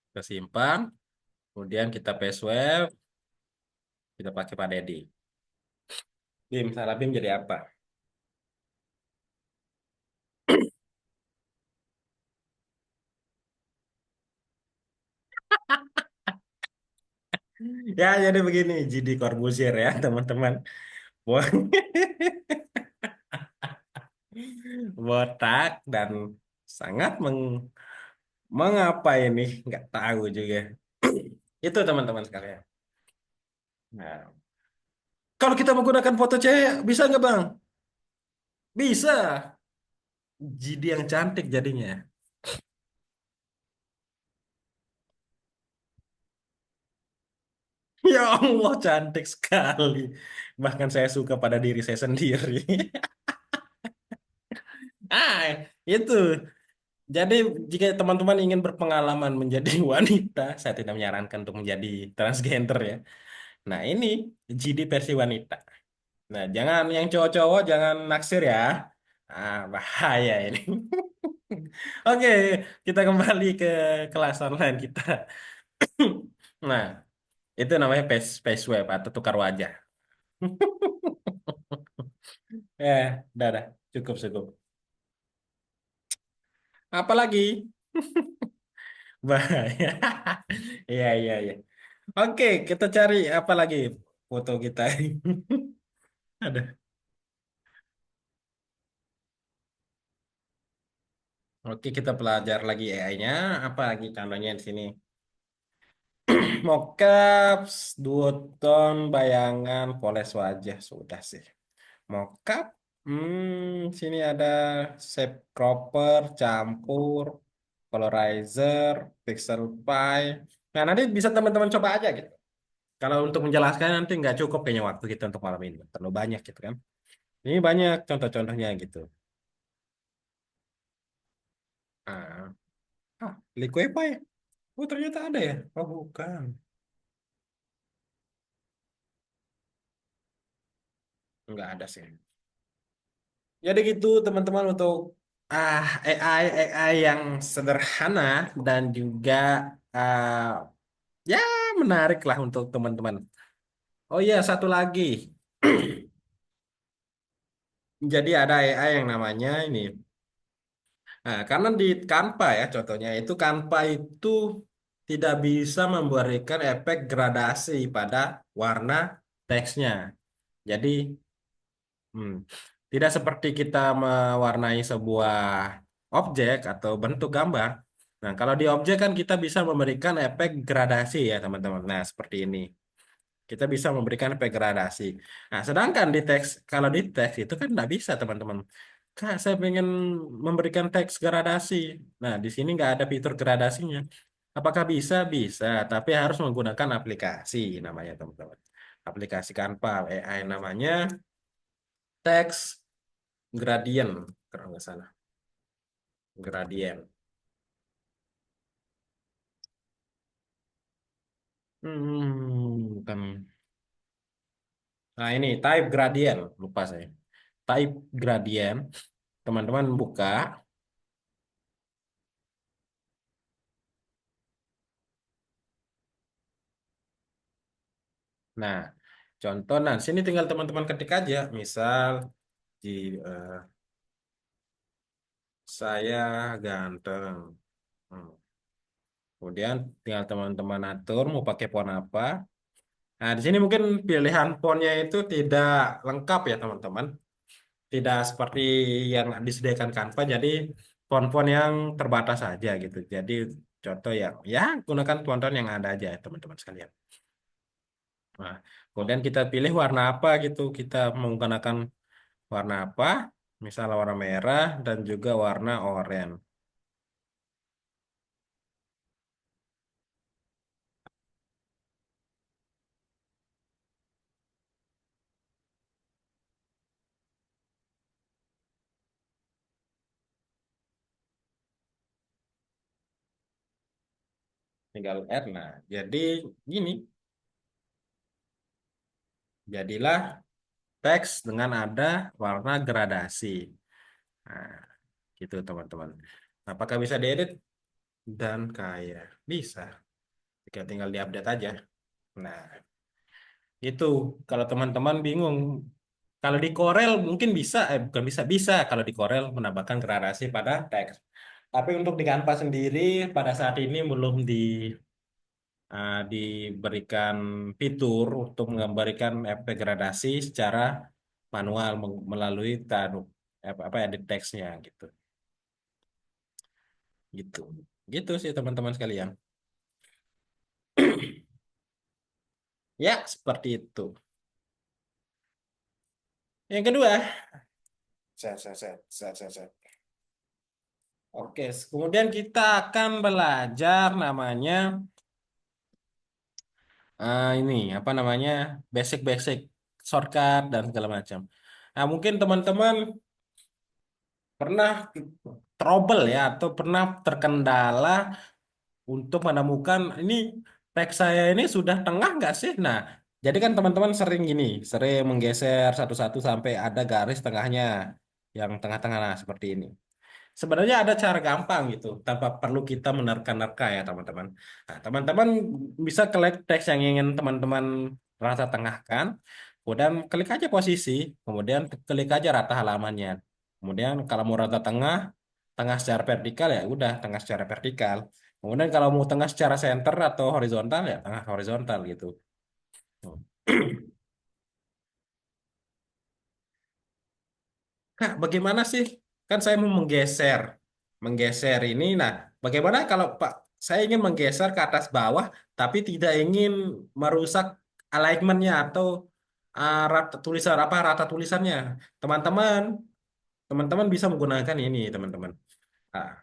kita simpan. Kemudian kita paste web. Kita pakai Pak Dedi. Bim, salah Bim jadi apa? Ya, jadi begini, GD Corbusier ya, teman-teman. Bo- Botak dan sangat mengapa ini? Nggak tahu juga. Itu teman-teman sekalian. Nah, kalau kita menggunakan foto cewek, bisa nggak Bang? Bisa. GD yang cantik jadinya. Ya Allah, cantik sekali. Bahkan saya suka pada diri saya sendiri. Ah, itu. Jadi jika teman-teman ingin berpengalaman menjadi wanita, saya tidak menyarankan untuk menjadi transgender ya. Nah ini GD versi wanita. Nah jangan yang cowok-cowok jangan naksir ya. Ah bahaya ini. Oke, kita kembali ke kelas online kita. Nah itu namanya face web atau tukar wajah. Udah, cukup cukup. Apalagi bahaya. Iya iya iya. Oke, kita cari apa lagi foto kita. Ada. Oke, kita belajar lagi AI-nya. Apa lagi contohnya di sini? Mockup, duoton, bayangan, poles wajah. Sudah sih. Mockup. Sini ada shape cropper, campur, polarizer, pixel pie. Nah, nanti bisa teman-teman coba aja gitu. Kalau untuk menjelaskan nanti nggak cukup kayaknya waktu kita untuk malam ini. Terlalu banyak gitu kan. Ini banyak contoh-contohnya gitu. Ah, Liquify. Oh, ternyata ada ya? Oh, bukan. Nggak ada sih. Jadi gitu teman-teman untuk AI yang sederhana dan juga ah, ya menarik lah untuk teman-teman. Oh iya, satu lagi. Jadi ada AI yang namanya ini. Nah, karena di Canva ya contohnya itu Canva itu tidak bisa memberikan efek gradasi pada warna teksnya. Jadi Hmm. Tidak seperti kita mewarnai sebuah objek atau bentuk gambar. Nah, kalau di objek kan kita bisa memberikan efek gradasi ya, teman-teman. Nah, seperti ini. Kita bisa memberikan efek gradasi. Nah, sedangkan di teks, kalau di teks itu kan tidak bisa, teman-teman. Kak, saya pengen memberikan teks gradasi. Nah, di sini nggak ada fitur gradasinya. Apakah bisa? Bisa, tapi harus menggunakan aplikasi namanya, teman-teman. Aplikasi Canva AI namanya teks gradient kalau nggak salah gradient bukan. Nah ini type gradient lupa saya type gradient teman-teman buka. Nah contoh nah sini tinggal teman-teman ketik aja misal di eh, saya ganteng. Hmm. Kemudian tinggal teman-teman atur mau pakai font apa. Nah di sini mungkin pilihan fontnya itu tidak lengkap ya teman-teman, tidak seperti yang disediakan Canva. Jadi font-font yang terbatas saja gitu. Jadi contoh yang ya gunakan font-font yang ada aja teman-teman sekalian. Nah, kemudian kita pilih warna apa gitu. Kita menggunakan warna apa? Misalnya warna merah dan juga warna oranye. Tinggal add. Nah, jadi gini. Jadilah teks dengan ada warna gradasi. Nah, gitu teman-teman. Apakah bisa diedit dan kayak bisa? Jika tinggal diupdate aja. Nah, itu kalau teman-teman bingung, kalau di Corel mungkin bisa, bukan bisa bisa kalau di Corel menambahkan gradasi pada teks. Tapi untuk di Canva sendiri pada saat ini belum diberikan fitur untuk menggambarkan efek gradasi secara manual melalui apa ya di teksnya gitu. Gitu. Gitu sih teman-teman sekalian. Ya, seperti itu. Yang kedua, set. Oke, kemudian kita akan belajar namanya ini apa namanya basic-basic shortcut dan segala macam. Nah, mungkin teman-teman pernah trouble ya atau pernah terkendala untuk menemukan ini teks saya ini sudah tengah nggak sih? Nah, jadi kan teman-teman sering gini, sering menggeser satu-satu sampai ada garis tengahnya yang tengah-tengah nah, seperti ini. Sebenarnya ada cara gampang gitu, tanpa perlu kita menerka-nerka ya teman-teman. Nah, teman-teman bisa klik teks yang ingin teman-teman rata tengahkan, kemudian klik aja posisi, kemudian klik aja rata halamannya. Kemudian kalau mau rata tengah, tengah secara vertikal ya udah tengah secara vertikal. Kemudian kalau mau tengah secara center atau horizontal ya tengah horizontal gitu. Kak, bagaimana sih? Kan saya mau menggeser ini. Nah, bagaimana kalau Pak saya ingin menggeser ke atas bawah, tapi tidak ingin merusak alignmentnya atau rata tulisan apa rata tulisannya, teman-teman, teman-teman bisa menggunakan ini, teman-teman. Ah,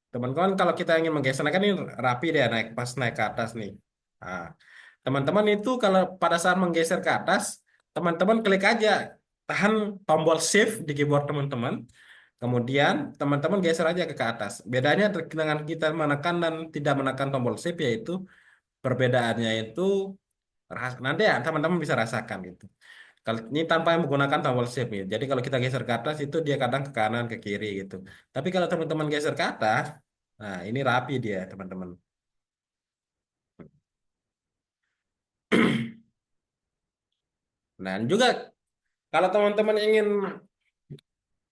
teman-teman kalau kita ingin menggeser, nah kan ini rapi deh naik pas naik ke atas nih. Ah, teman-teman itu kalau pada saat menggeser ke atas, teman-teman klik aja tahan tombol shift di keyboard teman-teman. Kemudian teman-teman geser aja ke atas. Bedanya dengan kita menekan dan tidak menekan tombol shift yaitu perbedaannya itu nanti ya teman-teman bisa rasakan gitu. Kalau ini tanpa menggunakan tombol shift gitu. Jadi kalau kita geser ke atas itu dia kadang ke kanan ke kiri gitu. Tapi kalau teman-teman geser ke atas, nah ini rapi dia teman-teman. Nah juga kalau teman-teman ingin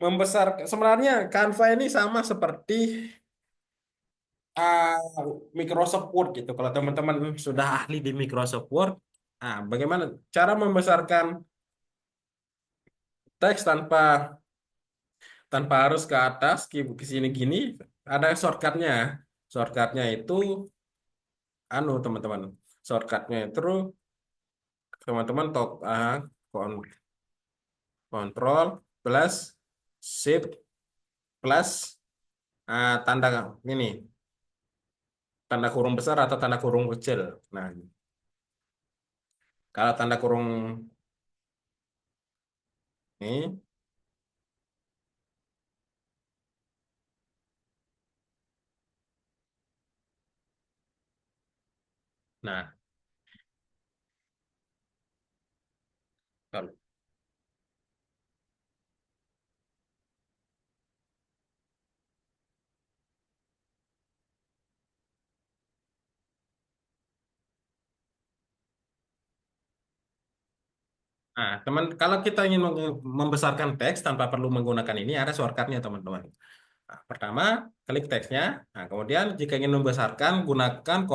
membesar, sebenarnya Canva ini sama seperti ah, Microsoft Word gitu. Kalau teman-teman sudah ahli di Microsoft Word, bagaimana cara membesarkan teks tanpa tanpa harus ke atas, ke sini gini, ada shortcutnya. Shortcutnya itu, teman-teman, shortcutnya itu teman-teman kon- kontrol plus shift plus tanda ini, tanda kurung besar atau tanda kurung kecil. Nah, kalau tanda kurung ini, nah, kalau teman, kalau kita ingin membesarkan teks tanpa perlu menggunakan ini, ada shortcutnya, teman-teman. Nah, pertama, klik teksnya. Nah, kemudian jika ingin membesarkan, gunakan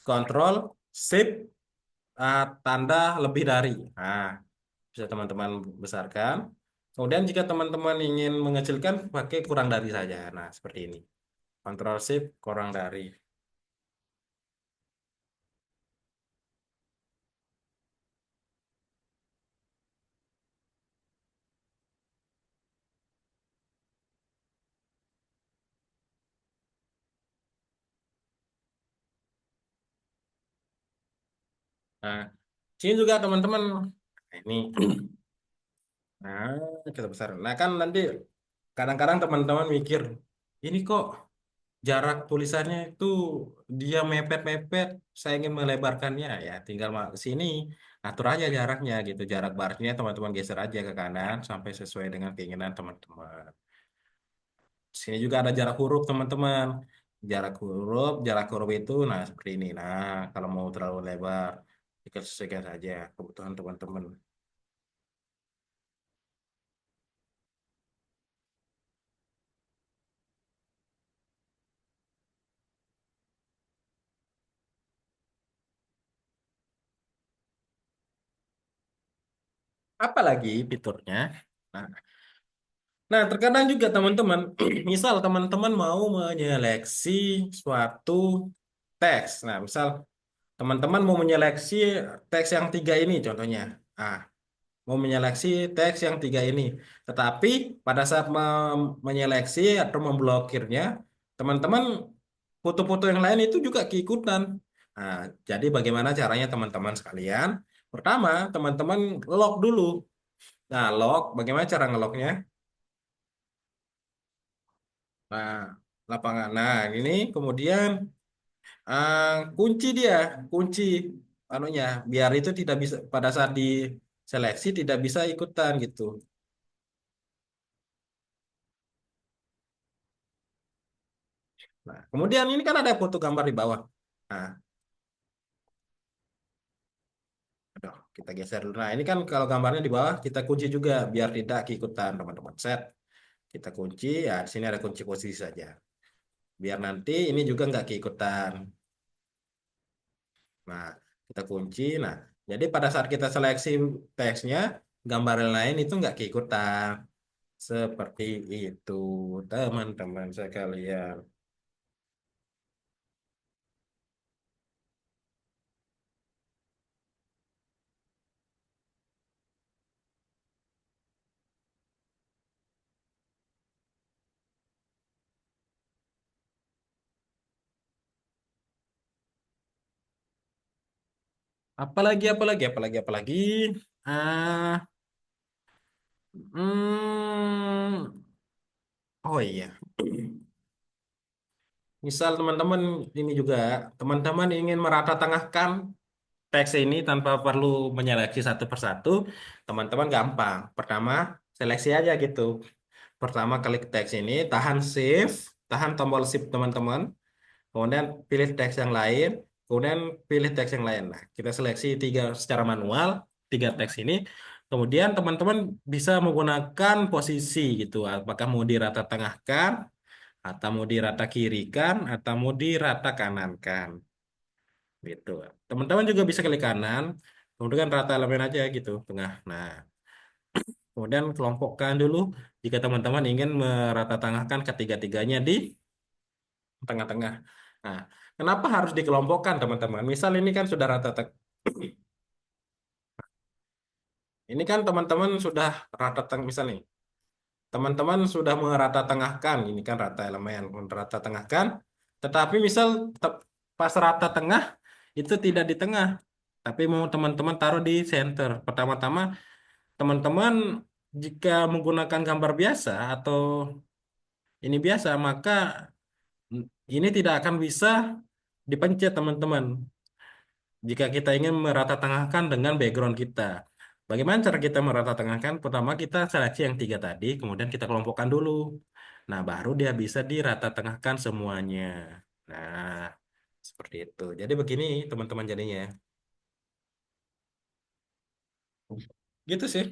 Control, Shift, tanda lebih dari. Nah, bisa teman-teman besarkan. Kemudian jika teman-teman ingin mengecilkan, pakai kurang dari saja. Nah, seperti ini. Control Shift, kurang dari. Nah, sini juga teman-teman. Nah, ini. Nah, kita besar. Nah, kan nanti kadang-kadang teman-teman mikir, ini kok jarak tulisannya itu dia mepet-mepet, saya ingin melebarkannya ya tinggal sini atur aja jaraknya gitu. Jarak barisnya teman-teman geser aja ke kanan sampai sesuai dengan keinginan teman-teman. Sini juga ada jarak huruf teman-teman. Jarak huruf itu nah seperti ini. Nah, kalau mau terlalu lebar, kita sesuaikan saja kebutuhan teman-teman. Apalagi fiturnya? Nah, nah, terkadang juga teman-teman, misal teman-teman mau menyeleksi suatu teks. Nah, misal teman-teman mau menyeleksi teks yang tiga ini contohnya. Ah, mau menyeleksi teks yang tiga ini. Tetapi pada saat menyeleksi atau memblokirnya, teman-teman foto-foto yang lain itu juga keikutan. Nah, jadi bagaimana caranya teman-teman sekalian? Pertama, teman-teman lock dulu. Nah, lock, bagaimana cara ngelocknya? Nah, lapangan. Nah, ini kemudian kunci dia, kunci anunya, biar itu tidak bisa pada saat diseleksi tidak bisa ikutan gitu. Nah, kemudian ini kan ada foto gambar di bawah. Nah, aduh, kita geser dulu. Nah, ini kan kalau gambarnya di bawah, kita kunci juga biar tidak keikutan teman-teman. Set, kita kunci. Ya, di sini ada kunci posisi saja. Biar nanti ini juga nggak keikutan. Nah, kita kunci. Nah, jadi pada saat kita seleksi teksnya, gambar yang lain itu nggak keikutan. Seperti itu, teman-teman sekalian. Apalagi. Ah, oh iya. Misal teman-teman ini juga, teman-teman ingin merata tengahkan teks ini tanpa perlu menyeleksi satu persatu, teman-teman gampang. Pertama, seleksi aja gitu. Pertama klik teks ini, tahan shift, tahan tombol shift teman-teman. Kemudian pilih teks yang lain, kemudian pilih teks yang lain. Nah, kita seleksi tiga secara manual, tiga teks ini. Kemudian teman-teman bisa menggunakan posisi gitu. Apakah mau dirata tengahkan, atau mau dirata kirikan, atau mau dirata kanankan. Gitu. Teman-teman juga bisa klik kanan, kemudian rata elemen aja gitu, tengah. Nah, kemudian kelompokkan dulu jika teman-teman ingin merata tengahkan ketiga-tiganya di tengah-tengah. Nah, kenapa harus dikelompokkan teman-teman? Misal ini kan sudah ini kan teman-teman sudah rata tengah misal nih. Teman-teman sudah merata tengahkan, ini kan rata elemen, merata tengahkan. Tetapi misal pas rata tengah itu tidak di tengah, tapi mau teman-teman taruh di center. Pertama-tama teman-teman jika menggunakan gambar biasa atau ini biasa, maka ini tidak akan bisa dipencet teman-teman. Jika kita ingin merata tengahkan dengan background kita. Bagaimana cara kita merata tengahkan? Pertama kita seleksi yang tiga tadi, kemudian kita kelompokkan dulu. Nah, baru dia bisa dirata tengahkan semuanya. Nah, seperti itu. Jadi begini teman-teman jadinya. Gitu sih.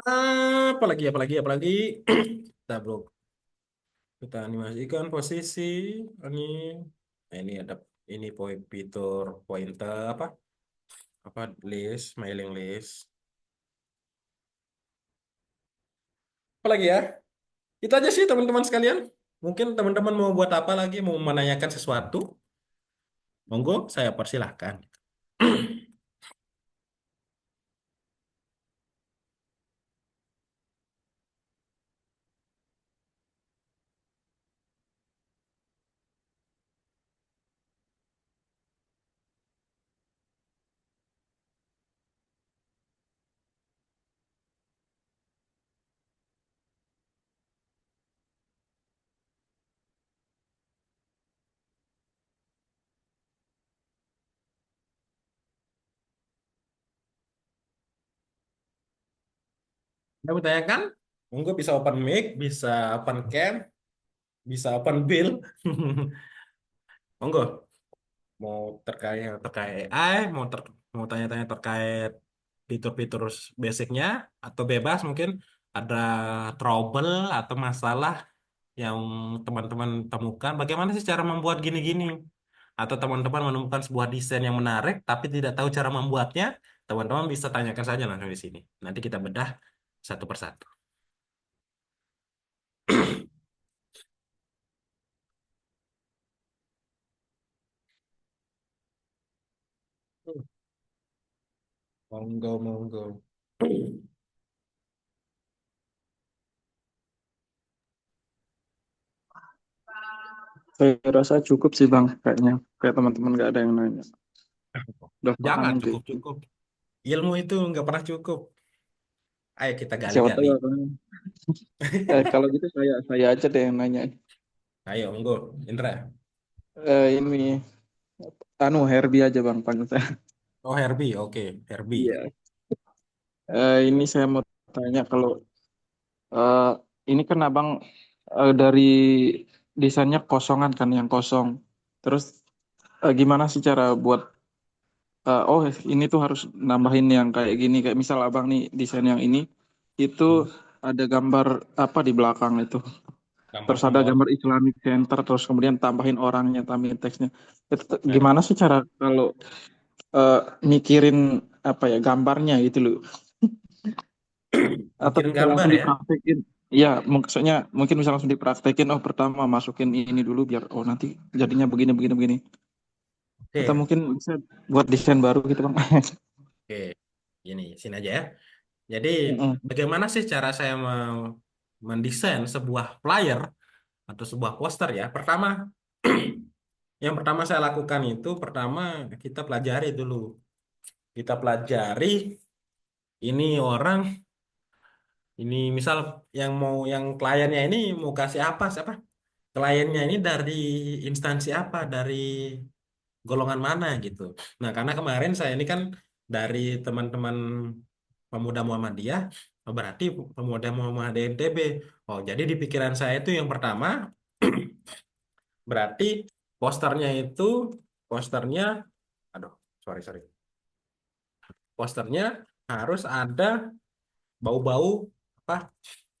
Apalagi. Kita bro, kita animasikan posisi ini. Nah, ini ada ini fitur pointer apa list, mailing list. Apalagi ya? Itu aja sih teman-teman sekalian. Mungkin teman-teman mau buat apa lagi, mau menanyakan sesuatu? Monggo, saya persilahkan. Anda bertanyakan, monggo bisa open mic, bisa open cam, bisa open bill. Monggo, mau terkait AI, mau tanya-tanya terkait fitur-fitur basicnya, atau bebas mungkin ada trouble atau masalah yang teman-teman temukan. Bagaimana sih cara membuat gini-gini? Atau teman-teman menemukan sebuah desain yang menarik tapi tidak tahu cara membuatnya, teman-teman bisa tanyakan saja langsung di sini. Nanti kita bedah satu persatu. Monggo, monggo. Saya rasa cukup sih Bang, kayaknya. Kayak teman-teman nggak ada yang nanya. Udah paham Jangan mungkin. cukup-cukup. Ilmu itu nggak pernah cukup. Ayo kita Siapa tahu gali-gali. Abang. Kalau gitu saya aja deh yang nanya. Ayo, monggo, Indra. Ini Herbie aja Bang panggil saya. Oh, Herbie. Oke, Herbie. Iya. Ini saya mau tanya kalau eh, ini kan Abang dari desainnya kosongan kan yang kosong. Terus gimana sih cara buat oh ini tuh harus nambahin yang kayak gini kayak misal Abang nih desain yang ini itu Hmm. ada gambar apa di belakang itu. Gambar Terus ada simbol. gambar Islamic Center terus kemudian tambahin orangnya, tambahin teksnya. Nah, Gimana sih cara kalau eh, mikirin apa ya gambarnya gitu loh? Atau mikirin bisa gambar langsung ya. dipraktekin? Iya, maksudnya mungkin bisa langsung dipraktekin. Oh, pertama masukin ini dulu biar oh nanti jadinya begini begini begini. Atau Oke, mungkin bisa buat desain baru gitu, Bang. oke. Gini, sini aja ya. Jadi, Mm-mm. bagaimana sih cara saya mendesain sebuah flyer atau sebuah poster ya? Pertama, yang pertama saya lakukan itu, pertama kita pelajari dulu. Kita pelajari ini orang, ini misal yang kliennya ini mau kasih apa, siapa? Kliennya ini dari instansi apa, dari golongan mana gitu. Nah, karena kemarin saya ini kan dari teman-teman pemuda Muhammadiyah, oh, berarti pemuda Muhammadiyah NTB. Oh, jadi di pikiran saya itu yang pertama, berarti posternya itu, posternya, aduh, sorry, sorry. Posternya harus ada bau-bau, apa,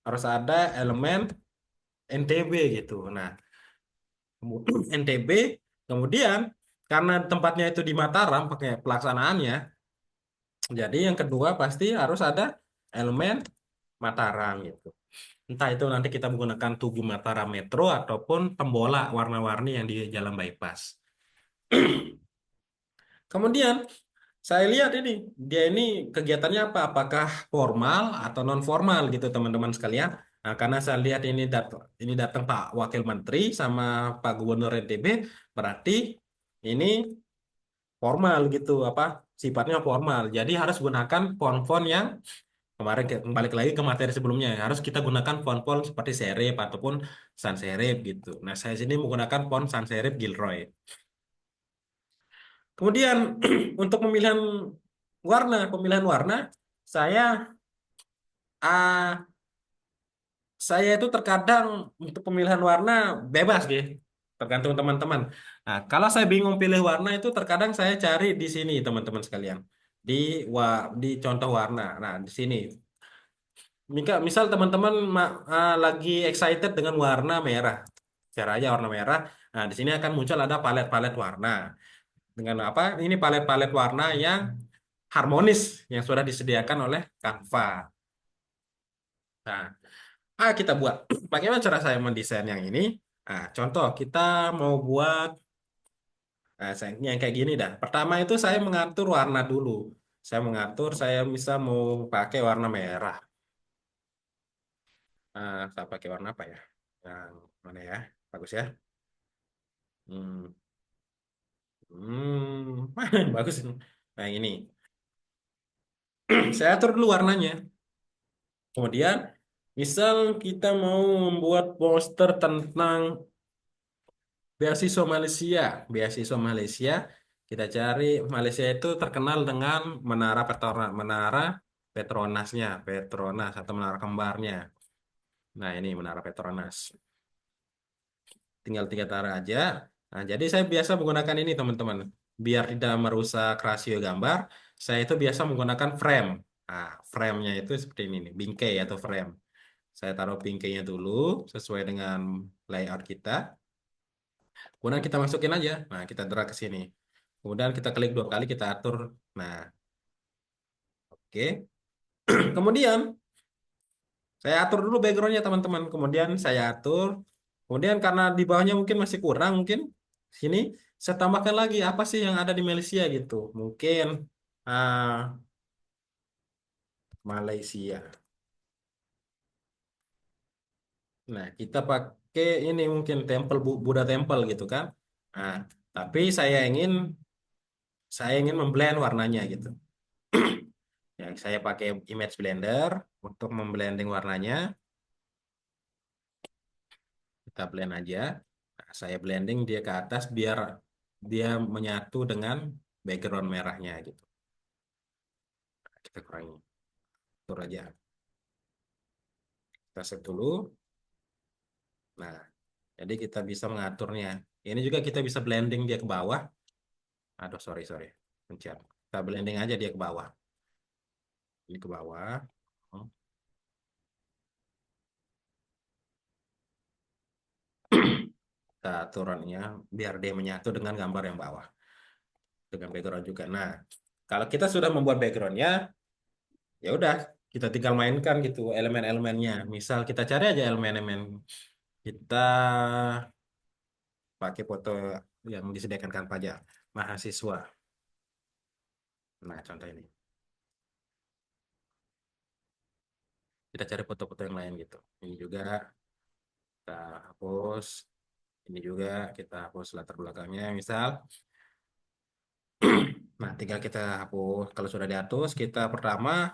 harus ada elemen NTB gitu. Nah, NTB, kemudian karena tempatnya itu di Mataram pakai pelaksanaannya, jadi yang kedua pasti harus ada elemen Mataram gitu. Entah itu nanti kita menggunakan Tugu Mataram Metro ataupun tembola warna-warni yang di jalan bypass. Kemudian saya lihat ini, dia ini kegiatannya apa? Apakah formal atau non formal gitu teman-teman sekalian? Nah, karena saya lihat ini datang Pak Wakil Menteri sama Pak Gubernur NTB, berarti ini formal gitu apa? Sifatnya formal. Jadi harus gunakan font-font yang kemarin balik lagi ke materi sebelumnya, harus kita gunakan font-font seperti serif ataupun sans serif gitu. Nah, saya sini menggunakan font sans serif Gilroy. Kemudian untuk pemilihan warna, saya ah, saya itu terkadang untuk pemilihan warna bebas gitu, tergantung teman-teman. Nah, kalau saya bingung pilih warna itu terkadang saya cari di sini teman-teman sekalian. Di di contoh warna. Nah, di sini. Misal teman-teman lagi excited dengan warna merah. Cara aja warna merah. Nah, di sini akan muncul ada palet-palet warna. Dengan apa? Ini palet-palet warna yang harmonis yang sudah disediakan oleh Canva. Nah, kita buat. Bagaimana cara saya mendesain yang ini? Nah, contoh kita mau buat yang kayak gini dah. Pertama itu saya mengatur warna dulu. Saya bisa mau pakai warna merah. Saya pakai warna apa ya? Yang mana ya? Bagus ya. Hmm, bagus. Nah, ini. Saya atur dulu warnanya. Kemudian, misal kita mau membuat poster tentang beasiswa Malaysia. Beasiswa Malaysia, kita cari Malaysia itu terkenal dengan Menara Petona, Menara Petronasnya, Petronas atau menara kembarnya. Nah, ini menara Petronas. Tinggal tiga tara aja. Nah, jadi saya biasa menggunakan ini teman-teman. Biar tidak merusak rasio gambar, saya itu biasa menggunakan frame. Nah, frame-nya itu seperti ini nih, bingkai atau frame. Saya taruh bingkainya dulu sesuai dengan layout kita. Kemudian kita masukin aja. Nah, kita drag ke sini. Kemudian kita klik dua kali, kita atur. Nah, oke. Kemudian saya atur dulu backgroundnya teman-teman. Kemudian saya atur. Kemudian karena di bawahnya mungkin masih kurang, mungkin sini saya tambahkan lagi apa sih yang ada di Malaysia gitu. Mungkin ah, Malaysia. Nah, kita pakai ini mungkin tempel Buddha Temple gitu kan. Nah, tapi saya ingin memblend warnanya gitu. Ya, saya pakai Image Blender untuk memblending warnanya. Kita blend aja. Nah, saya blending dia ke atas biar dia menyatu dengan background merahnya gitu. Nah, kita kurangi. Atur aja. Kita save dulu. Nah, jadi kita bisa mengaturnya. Ini juga kita bisa blending dia ke bawah. Aduh, sorry, sorry. Pencet. Kita blending aja dia ke bawah. Ini ke bawah. Hmm. Kita aturannya biar dia menyatu dengan gambar yang bawah. Dengan background juga. Nah, kalau kita sudah membuat backgroundnya, ya udah kita tinggal mainkan gitu elemen-elemennya. Misal kita cari aja elemen-elemen. Kita pakai foto yang disediakan Canva aja. Mahasiswa. Nah, contoh ini. Kita cari foto-foto yang lain gitu. Ini juga kita hapus. Ini juga kita hapus latar belakangnya. Misal, nah tinggal kita hapus. Kalau sudah dihapus, kita pertama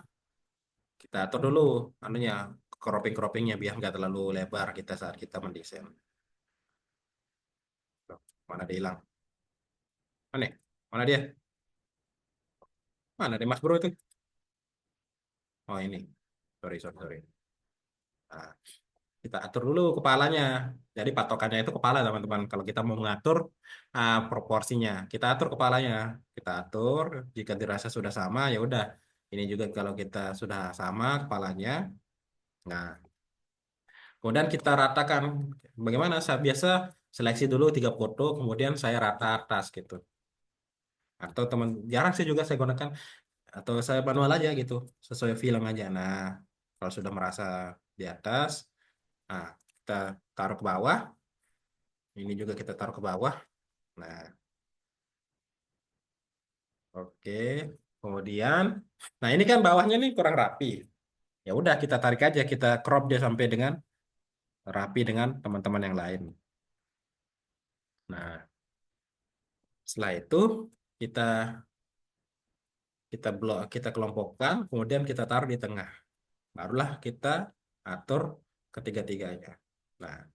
kita atur dulu anunya croppingnya biar nggak terlalu lebar kita saat kita mendesain. Tuh, mana dia hilang? Mana? Ya? Mana dia? Mana dia Mas Bro itu? Oh ini. Sorry, sorry, sorry. Nah, kita atur dulu kepalanya. Jadi patokannya itu kepala teman-teman. Kalau kita mau mengatur proporsinya, kita atur kepalanya. Kita atur. Jika dirasa sudah sama, ya udah. Ini juga kalau kita sudah sama kepalanya. Nah, kemudian kita ratakan. Bagaimana? Saya biasa seleksi dulu tiga foto, kemudian saya rata atas gitu. Atau teman jarang sih juga saya gunakan atau saya manual aja gitu, sesuai film aja. Nah, kalau sudah merasa di atas, nah kita taruh ke bawah. Ini juga kita taruh ke bawah. Nah, oke. Kemudian, nah ini kan bawahnya nih kurang rapi. Ya udah kita tarik aja, kita crop dia sampai dengan rapi dengan teman-teman yang lain. Nah, setelah itu kita kita blok, kita kelompokkan, kemudian kita taruh di tengah. Barulah kita atur ketiga-tiganya. Nah,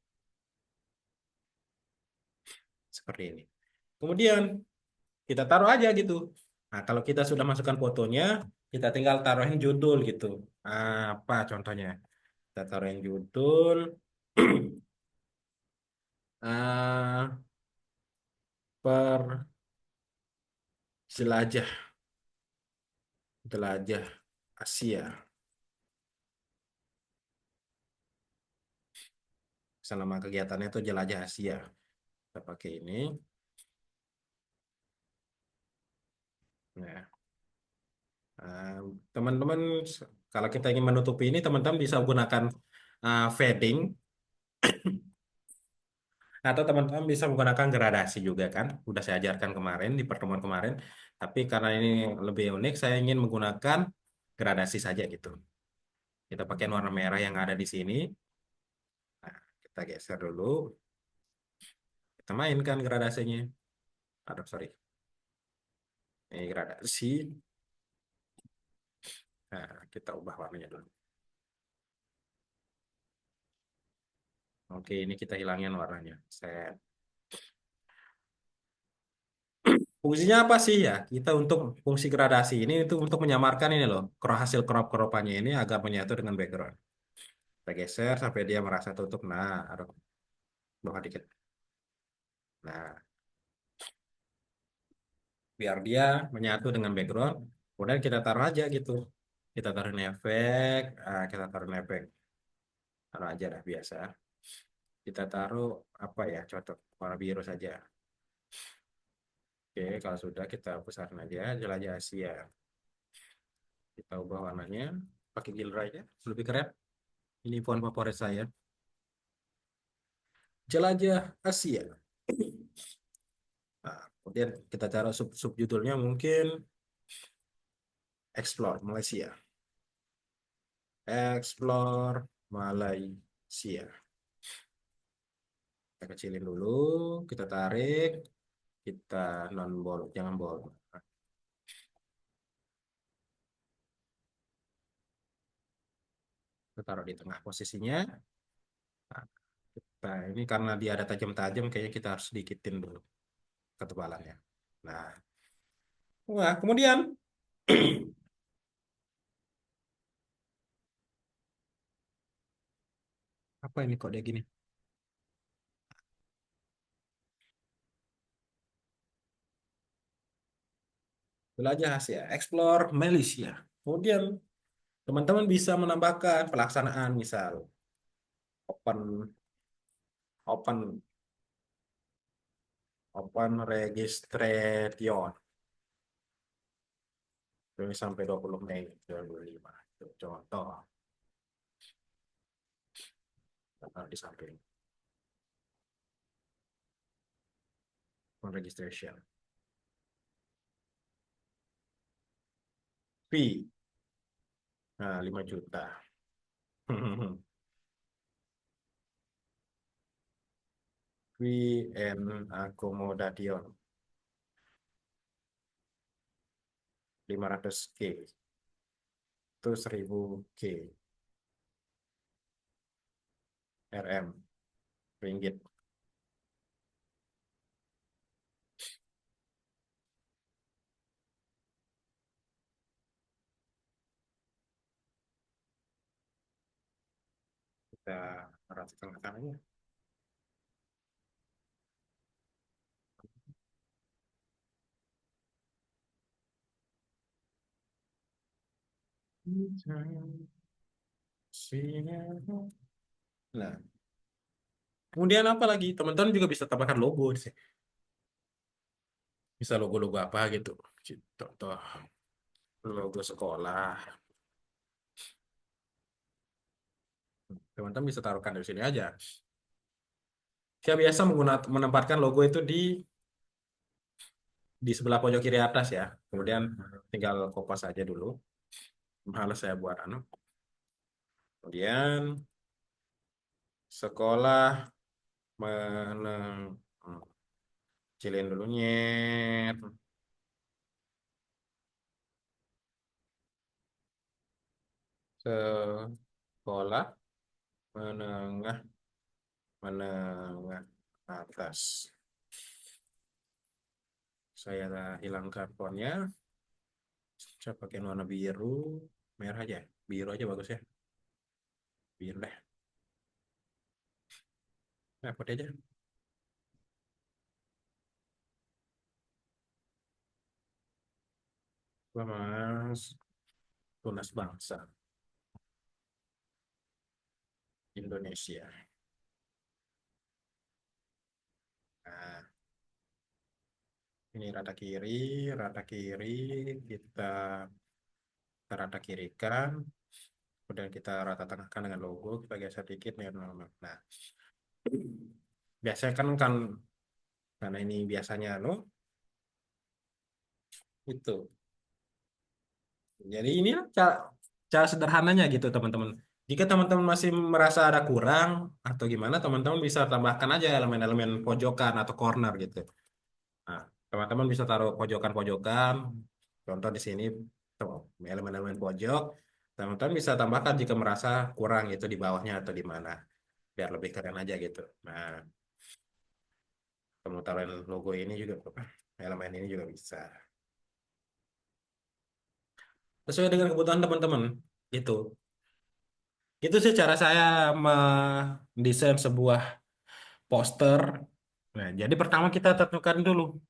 seperti ini. Kemudian kita taruh aja gitu. Nah, kalau kita sudah masukkan fotonya, kita tinggal taruhin judul gitu. Apa contohnya? Kita taruhin judul ah, per jelajah jelajah Asia. Selama kegiatannya itu jelajah Asia. Kita pakai ini. Nah, ah, teman-teman, kalau kita ingin menutupi ini, teman-teman bisa gunakan fading atau teman-teman bisa menggunakan gradasi juga kan. Udah saya ajarkan kemarin di pertemuan kemarin. Tapi karena ini lebih unik, saya ingin menggunakan gradasi saja gitu. Kita pakai warna merah yang ada di sini. Nah, kita geser dulu. Kita mainkan gradasinya. Aduh, sorry. Ini gradasi. Nah, kita ubah warnanya dulu. Oke, ini kita hilangin warnanya. Saya Fungsinya apa sih ya? Kita untuk fungsi gradasi ini itu untuk menyamarkan ini loh, hasil crop-cropannya ini agar menyatu dengan background. Kita geser sampai dia merasa tutup. Nah, ada bawah dikit. Nah, biar dia menyatu dengan background. Kemudian kita taruh aja gitu. Kita taruh efek, kita taruh efek. Taruh aja dah biasa. Kita taruh apa ya? Cocok warna biru saja. Oke, kalau sudah kita besarin aja jelajah Asia. Kita ubah warnanya pakai Gilray aja, lebih keren. Ini font favorit saya. Jelajah Asia. Nah, kemudian kita taruh subjudulnya mungkin Explore Malaysia. Explore Malaysia. Kita kecilin dulu, kita tarik, kita non bold, jangan bold. Kita taruh di tengah posisinya. Nah, ini karena dia ada tajam-tajam, kayaknya kita harus dikitin dulu ketebalannya. Nah, wah, kemudian apa ini kok dia gini? Jelajah Asia, Explore Malaysia. Kemudian teman-teman bisa menambahkan pelaksanaan misal open open registration ini sampai 20 Mei 2025. Itu contoh di samping open registration fee, nah 5 juta. Fee and accommodation 500K itu 1000K ringgit. Kita rasakan ke kanannya. Nah, kemudian apa lagi? Teman-teman juga bisa tambahkan logo di sini. Bisa logo-logo apa gitu. Contoh logo sekolah. Teman-teman bisa taruhkan di sini aja. Saya biasa menempatkan logo itu di sebelah pojok kiri atas ya. Kemudian tinggal kopas aja dulu. Males saya buat anu. Kemudian sekolah meneng cilin dulu nyet. Sekolah menengah menengah atas. Saya hilangkan fontnya. Saya pakai warna biru, merah aja. Biru aja bagus ya. Biru deh. Nah, putih aja. Mas, Tunas Bangsa Indonesia. Nah, ini rata kiri kita, kita rata kirikan, kemudian kita rata tengahkan dengan logo, kita geser dikit nih. Nah, biasanya kan karena ini biasanya lo itu. Jadi ini cara sederhananya gitu teman-teman. Jika teman-teman masih merasa ada kurang atau gimana, teman-teman bisa tambahkan aja elemen-elemen pojokan atau corner gitu. Nah, teman-teman bisa taruh pojokan-pojokan. Contoh di sini tuh, elemen-elemen pojok. Teman-teman bisa tambahkan jika merasa kurang itu di bawahnya atau di mana, biar lebih keren aja gitu. Nah, teman taruhin logo ini juga apa? Elemen ini juga bisa. Sesuai dengan kebutuhan teman-teman. Itu. Itu sih cara saya mendesain sebuah poster. Nah, jadi pertama kita tentukan dulu.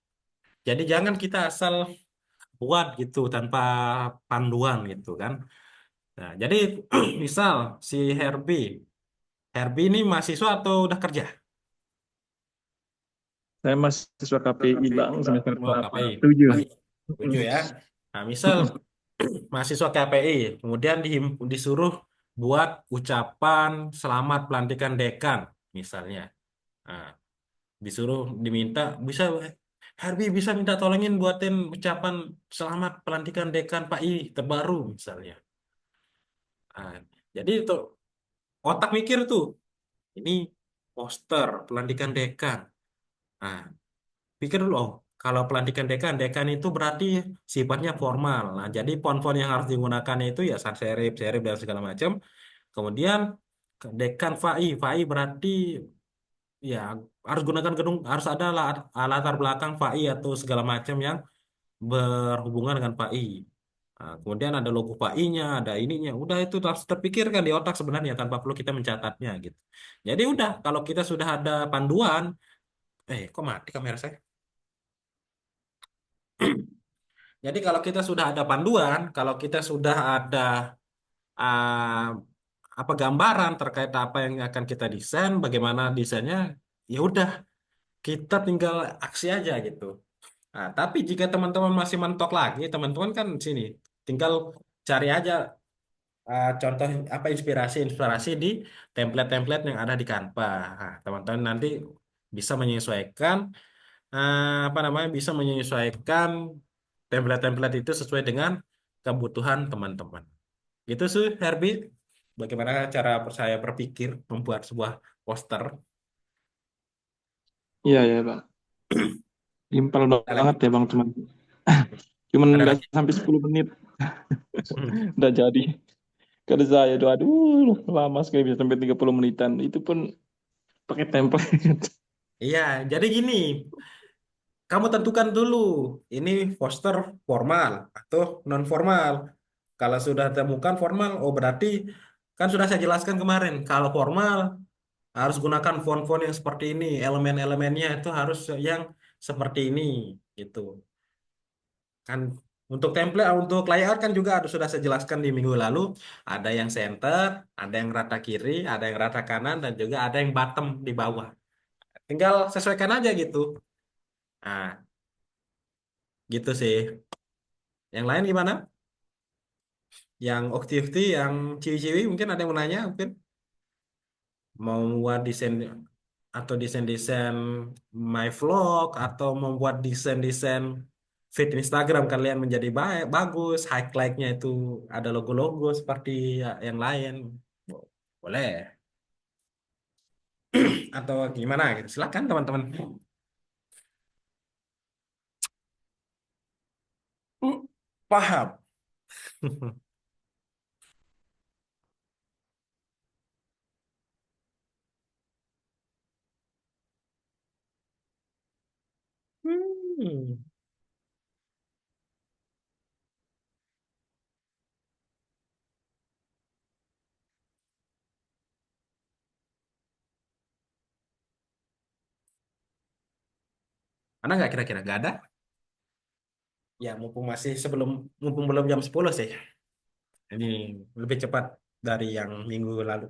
Jadi jangan kita asal buat gitu tanpa panduan gitu kan. Nah, jadi misal si Herbie ini mahasiswa atau udah kerja? Saya mahasiswa KPI Bang semester Oh, KPI. 7. Baik, setuju ya. Nah, misal mahasiswa KPI, kemudian disuruh buat ucapan selamat pelantikan dekan, misalnya. Nah, disuruh diminta, bisa, Herbie bisa minta tolongin buatin ucapan selamat pelantikan dekan Pak I terbaru, misalnya. Nah, jadi itu otak mikir tuh, ini poster pelantikan dekan. Nah, pikir dulu, oh, kalau pelantikan dekan, dekan itu berarti sifatnya formal. Nah, jadi font-font yang harus digunakan itu ya sans serif, serif dan segala macam. Kemudian dekan FAI, FAI berarti ya harus gunakan gedung, harus ada latar belakang FAI atau segala macam yang berhubungan dengan FAI. Nah, kemudian ada logo FAI-nya, ada ininya. Udah itu harus terpikirkan di otak sebenarnya tanpa perlu kita mencatatnya gitu. Jadi udah kalau kita sudah ada panduan, kok mati kamera saya? Jadi kalau kita sudah ada panduan, kalau kita sudah ada ah, apa gambaran terkait apa yang akan kita desain, bagaimana desainnya, ya udah kita tinggal aksi aja gitu. Nah, tapi jika teman-teman masih mentok lagi, teman-teman kan sini tinggal cari aja contoh apa inspirasi-inspirasi di template-template yang ada di Canva. Nah, teman-teman nanti bisa menyesuaikan apa namanya bisa menyesuaikan template-template itu sesuai dengan kebutuhan teman-teman. Gitu sih, Herbie. Bagaimana cara saya berpikir membuat sebuah poster? Iya ya Bang. Simpel Ada banget lagi? ya Bang cuman. Cuman Ada nggak lagi? sampai 10 menit Hmm. udah jadi. Kata saya tuh aduh lama sekali bisa sampai 30 menitan. Itu pun pakai template. Iya, jadi gini, kamu tentukan dulu ini poster formal atau non formal. Kalau sudah temukan formal, oh berarti kan sudah saya jelaskan kemarin. Kalau formal harus gunakan font-font yang seperti ini, elemen-elemennya itu harus yang seperti ini, gitu. Kan untuk template, untuk layout kan juga sudah saya jelaskan di minggu lalu. Ada yang center, ada yang rata kiri, ada yang rata kanan, dan juga ada yang bottom di bawah. Tinggal sesuaikan aja gitu. Nah, gitu sih. Yang lain gimana? Yang activity, yang ciwi-ciwi mungkin ada yang mau nanya, mungkin mau buat desain atau desain-desain my vlog atau membuat desain-desain feed Instagram kalian menjadi baik, bagus, highlight-nya itu ada logo-logo seperti yang lain. Boleh. Atau gimana gitu. Silakan teman-teman. Paham. Hmm. Ada nggak kira-kira? Nggak ada? Ya, mumpung belum jam 10 sih. Ini lebih cepat dari yang minggu lalu.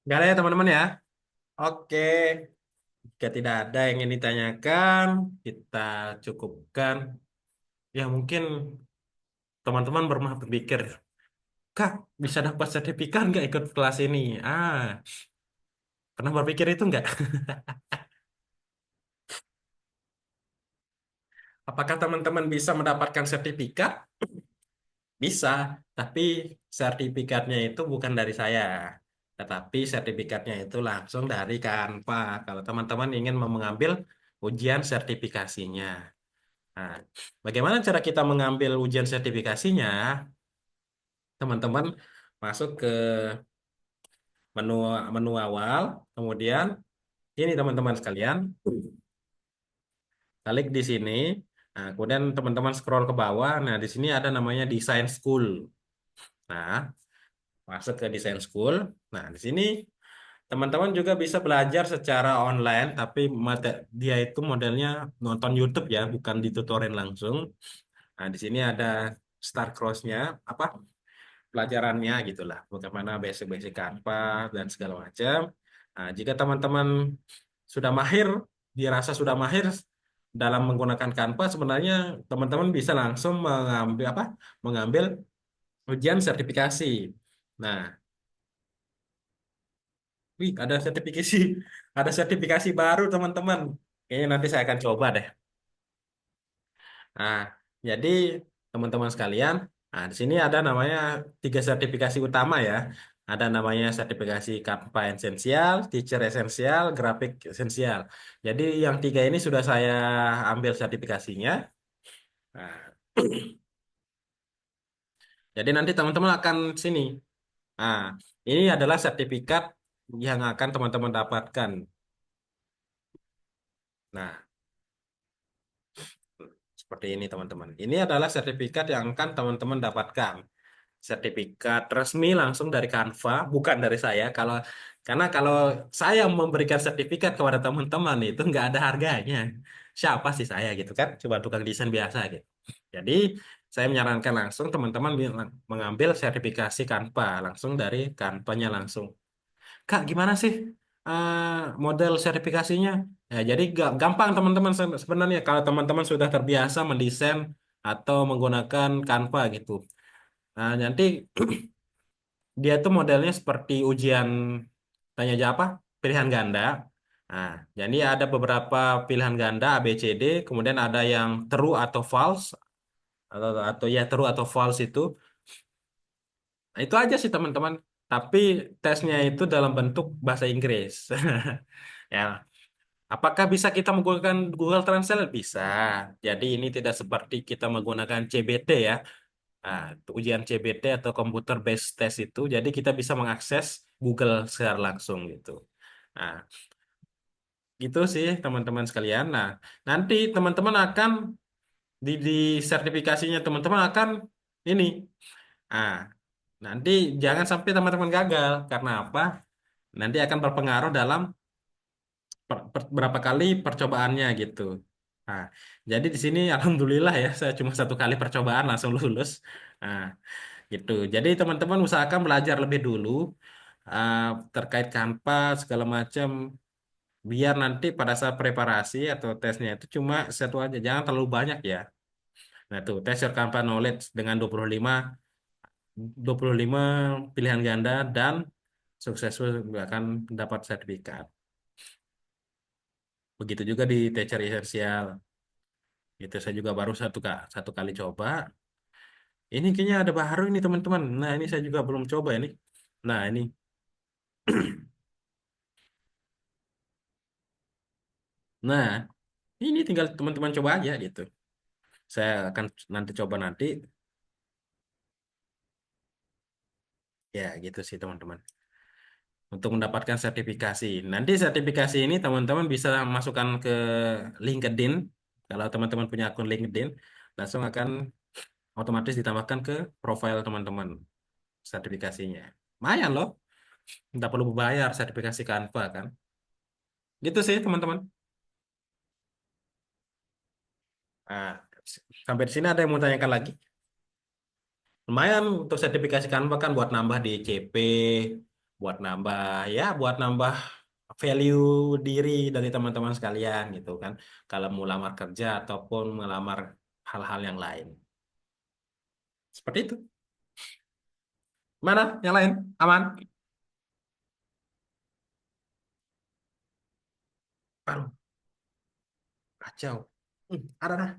Nggak ada ya teman-teman ya? Oke. Jika tidak ada yang ingin ditanyakan, kita cukupkan. Ya mungkin teman-teman berpikir, Kak, bisa dapat sertifikat nggak ikut kelas ini? Pernah berpikir itu nggak? Apakah teman-teman bisa mendapatkan sertifikat? Bisa, tapi sertifikatnya itu bukan dari saya. tetapi sertifikatnya itu langsung dari Canva. Kalau teman-teman ingin mengambil ujian sertifikasinya. Nah, bagaimana cara kita mengambil ujian sertifikasinya? Teman-teman masuk ke menu menu awal, kemudian ini teman-teman sekalian, klik di sini. Nah, kemudian teman-teman scroll ke bawah. Nah, di sini ada namanya Design School. Nah, masuk ke Design School. Nah, di sini teman-teman juga bisa belajar secara online, tapi dia itu modelnya nonton YouTube ya, bukan ditutorin langsung. Nah, di sini ada start course-nya, apa pelajarannya gitulah, bagaimana basic-basic Canva dan segala macam. Nah, jika teman-teman sudah mahir, dirasa sudah mahir dalam menggunakan Canva, sebenarnya teman-teman bisa langsung mengambil mengambil ujian sertifikasi. Nah, wih, ada sertifikasi baru teman-teman. Kayaknya nanti saya akan coba deh. Nah, jadi teman-teman sekalian, nah di sini ada namanya tiga sertifikasi utama ya. Ada namanya sertifikasi Canva Essential, Teacher Essential, Graphic Essential. Jadi yang tiga ini sudah saya ambil sertifikasinya. Nah, jadi nanti teman-teman akan sini. Nah, ini adalah sertifikat yang akan teman-teman dapatkan. Nah, seperti ini teman-teman. Ini adalah sertifikat yang akan teman-teman dapatkan. Sertifikat resmi langsung dari Canva, bukan dari saya. Karena kalau saya memberikan sertifikat kepada teman-teman itu nggak ada harganya. Siapa sih saya gitu kan? Coba tukang desain biasa gitu. Jadi saya menyarankan langsung teman-teman mengambil sertifikasi Canva langsung dari Canva-nya langsung. Kak, gimana sih model sertifikasinya? Ya, jadi gampang teman-teman sebenarnya kalau teman-teman sudah terbiasa mendesain atau menggunakan Canva gitu. Nah, nanti dia tuh modelnya seperti ujian tanya jawab apa? Pilihan ganda. Nah, jadi ada beberapa pilihan ganda A, B, C, D, kemudian ada yang true atau false atau ya true atau false itu. Nah, itu aja sih teman-teman. Tapi tesnya itu dalam bentuk bahasa Inggris. Ya, apakah bisa kita menggunakan Google Translate? Bisa. Jadi ini tidak seperti kita menggunakan CBT ya. Nah, untuk ujian CBT atau computer based test itu, jadi kita bisa mengakses Google secara langsung gitu. Nah, gitu sih teman-teman sekalian. Nah, nanti teman-teman akan di sertifikasinya teman-teman akan ini. Ah, nanti jangan sampai teman-teman gagal karena apa? Nanti akan berpengaruh dalam berapa kali percobaannya gitu. Nah, jadi di sini alhamdulillah ya, saya cuma satu kali percobaan langsung lulus. Nah, gitu. Jadi teman-teman usahakan belajar lebih dulu uh, terkait Canva segala macam biar nanti pada saat preparasi atau tesnya itu cuma satu aja, jangan terlalu banyak ya. Nah, tuh tes your Canva knowledge dengan 25 pilihan ganda dan successful akan dapat sertifikat. Begitu juga di Teacher Essential. Itu saya juga baru satu kali coba. Ini kayaknya ada baru ini teman-teman. Nah, ini saya juga belum coba ini. Nah, ini. Nah, ini tinggal teman-teman coba aja gitu. Saya akan nanti coba nanti. Ya, gitu sih teman-teman. Untuk mendapatkan sertifikasi. Nanti sertifikasi ini teman-teman bisa masukkan ke LinkedIn. Kalau teman-teman punya akun LinkedIn, langsung akan otomatis ditambahkan ke profil teman-teman sertifikasinya. Lumayan loh, nggak perlu bayar sertifikasi Canva kan. Gitu sih teman-teman. Nah, sampai di sini ada yang mau tanyakan lagi? Lumayan untuk sertifikasi Canva kan buat nambah di CP, buat nambah ya, buat nambah value diri dari teman-teman sekalian gitu kan. Kalau mau lamar kerja ataupun melamar hal-hal yang lain. Seperti itu. Mana yang lain? Aman? Aduh, kacau. Ada dah.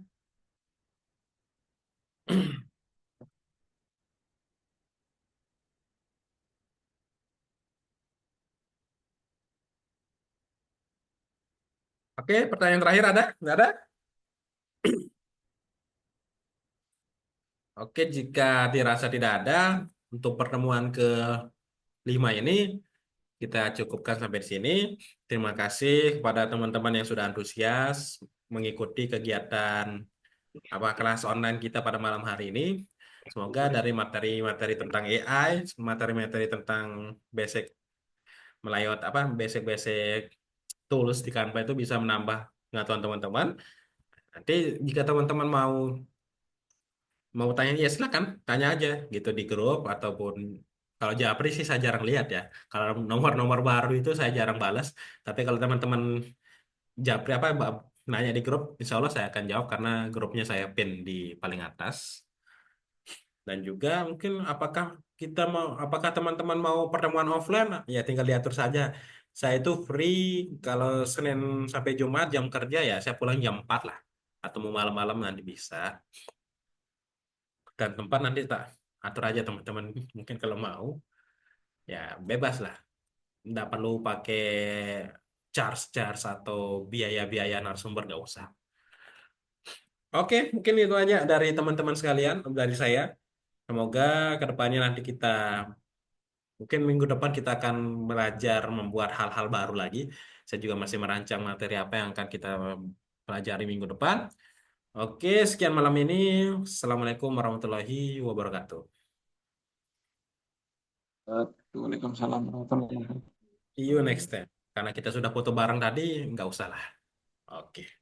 Oke, pertanyaan terakhir ada? Nggak ada? Oke, jika dirasa tidak ada, untuk pertemuan ke-5 ini kita cukupkan sampai di sini. Terima kasih kepada teman-teman yang sudah antusias mengikuti kegiatan kelas online kita pada malam hari ini. Semoga dari materi-materi tentang AI, materi-materi tentang basic melayot basic-basic tools di Canva itu bisa menambah pengetahuan teman-teman. Nanti jika teman-teman mau mau tanya ya silakan tanya aja gitu di grup ataupun kalau Japri sih saya jarang lihat ya. Kalau nomor-nomor baru itu saya jarang balas. Tapi kalau teman-teman Japri nanya di grup, insya Allah saya akan jawab karena grupnya saya pin di paling atas. Dan juga mungkin apakah teman-teman mau pertemuan offline? Ya tinggal diatur saja. Saya itu free kalau Senin sampai Jumat jam kerja ya saya pulang jam 4 lah. Atau mau malam-malam nanti bisa. Dan tempat nanti tak atur aja teman-teman. Mungkin kalau mau ya bebas lah. Nggak perlu pakai charge-charge atau biaya-biaya narasumber nggak usah. Oke, mungkin itu aja dari teman-teman sekalian, dari saya. Semoga kedepannya nanti mungkin minggu depan kita akan belajar membuat hal-hal baru lagi. Saya juga masih merancang materi apa yang akan kita pelajari minggu depan. Oke, sekian malam ini. Assalamualaikum warahmatullahi wabarakatuh. Waalaikumsalam warahmatullahi wabarakatuh. See you next time. Karena kita sudah foto bareng tadi, nggak usah lah. Oke.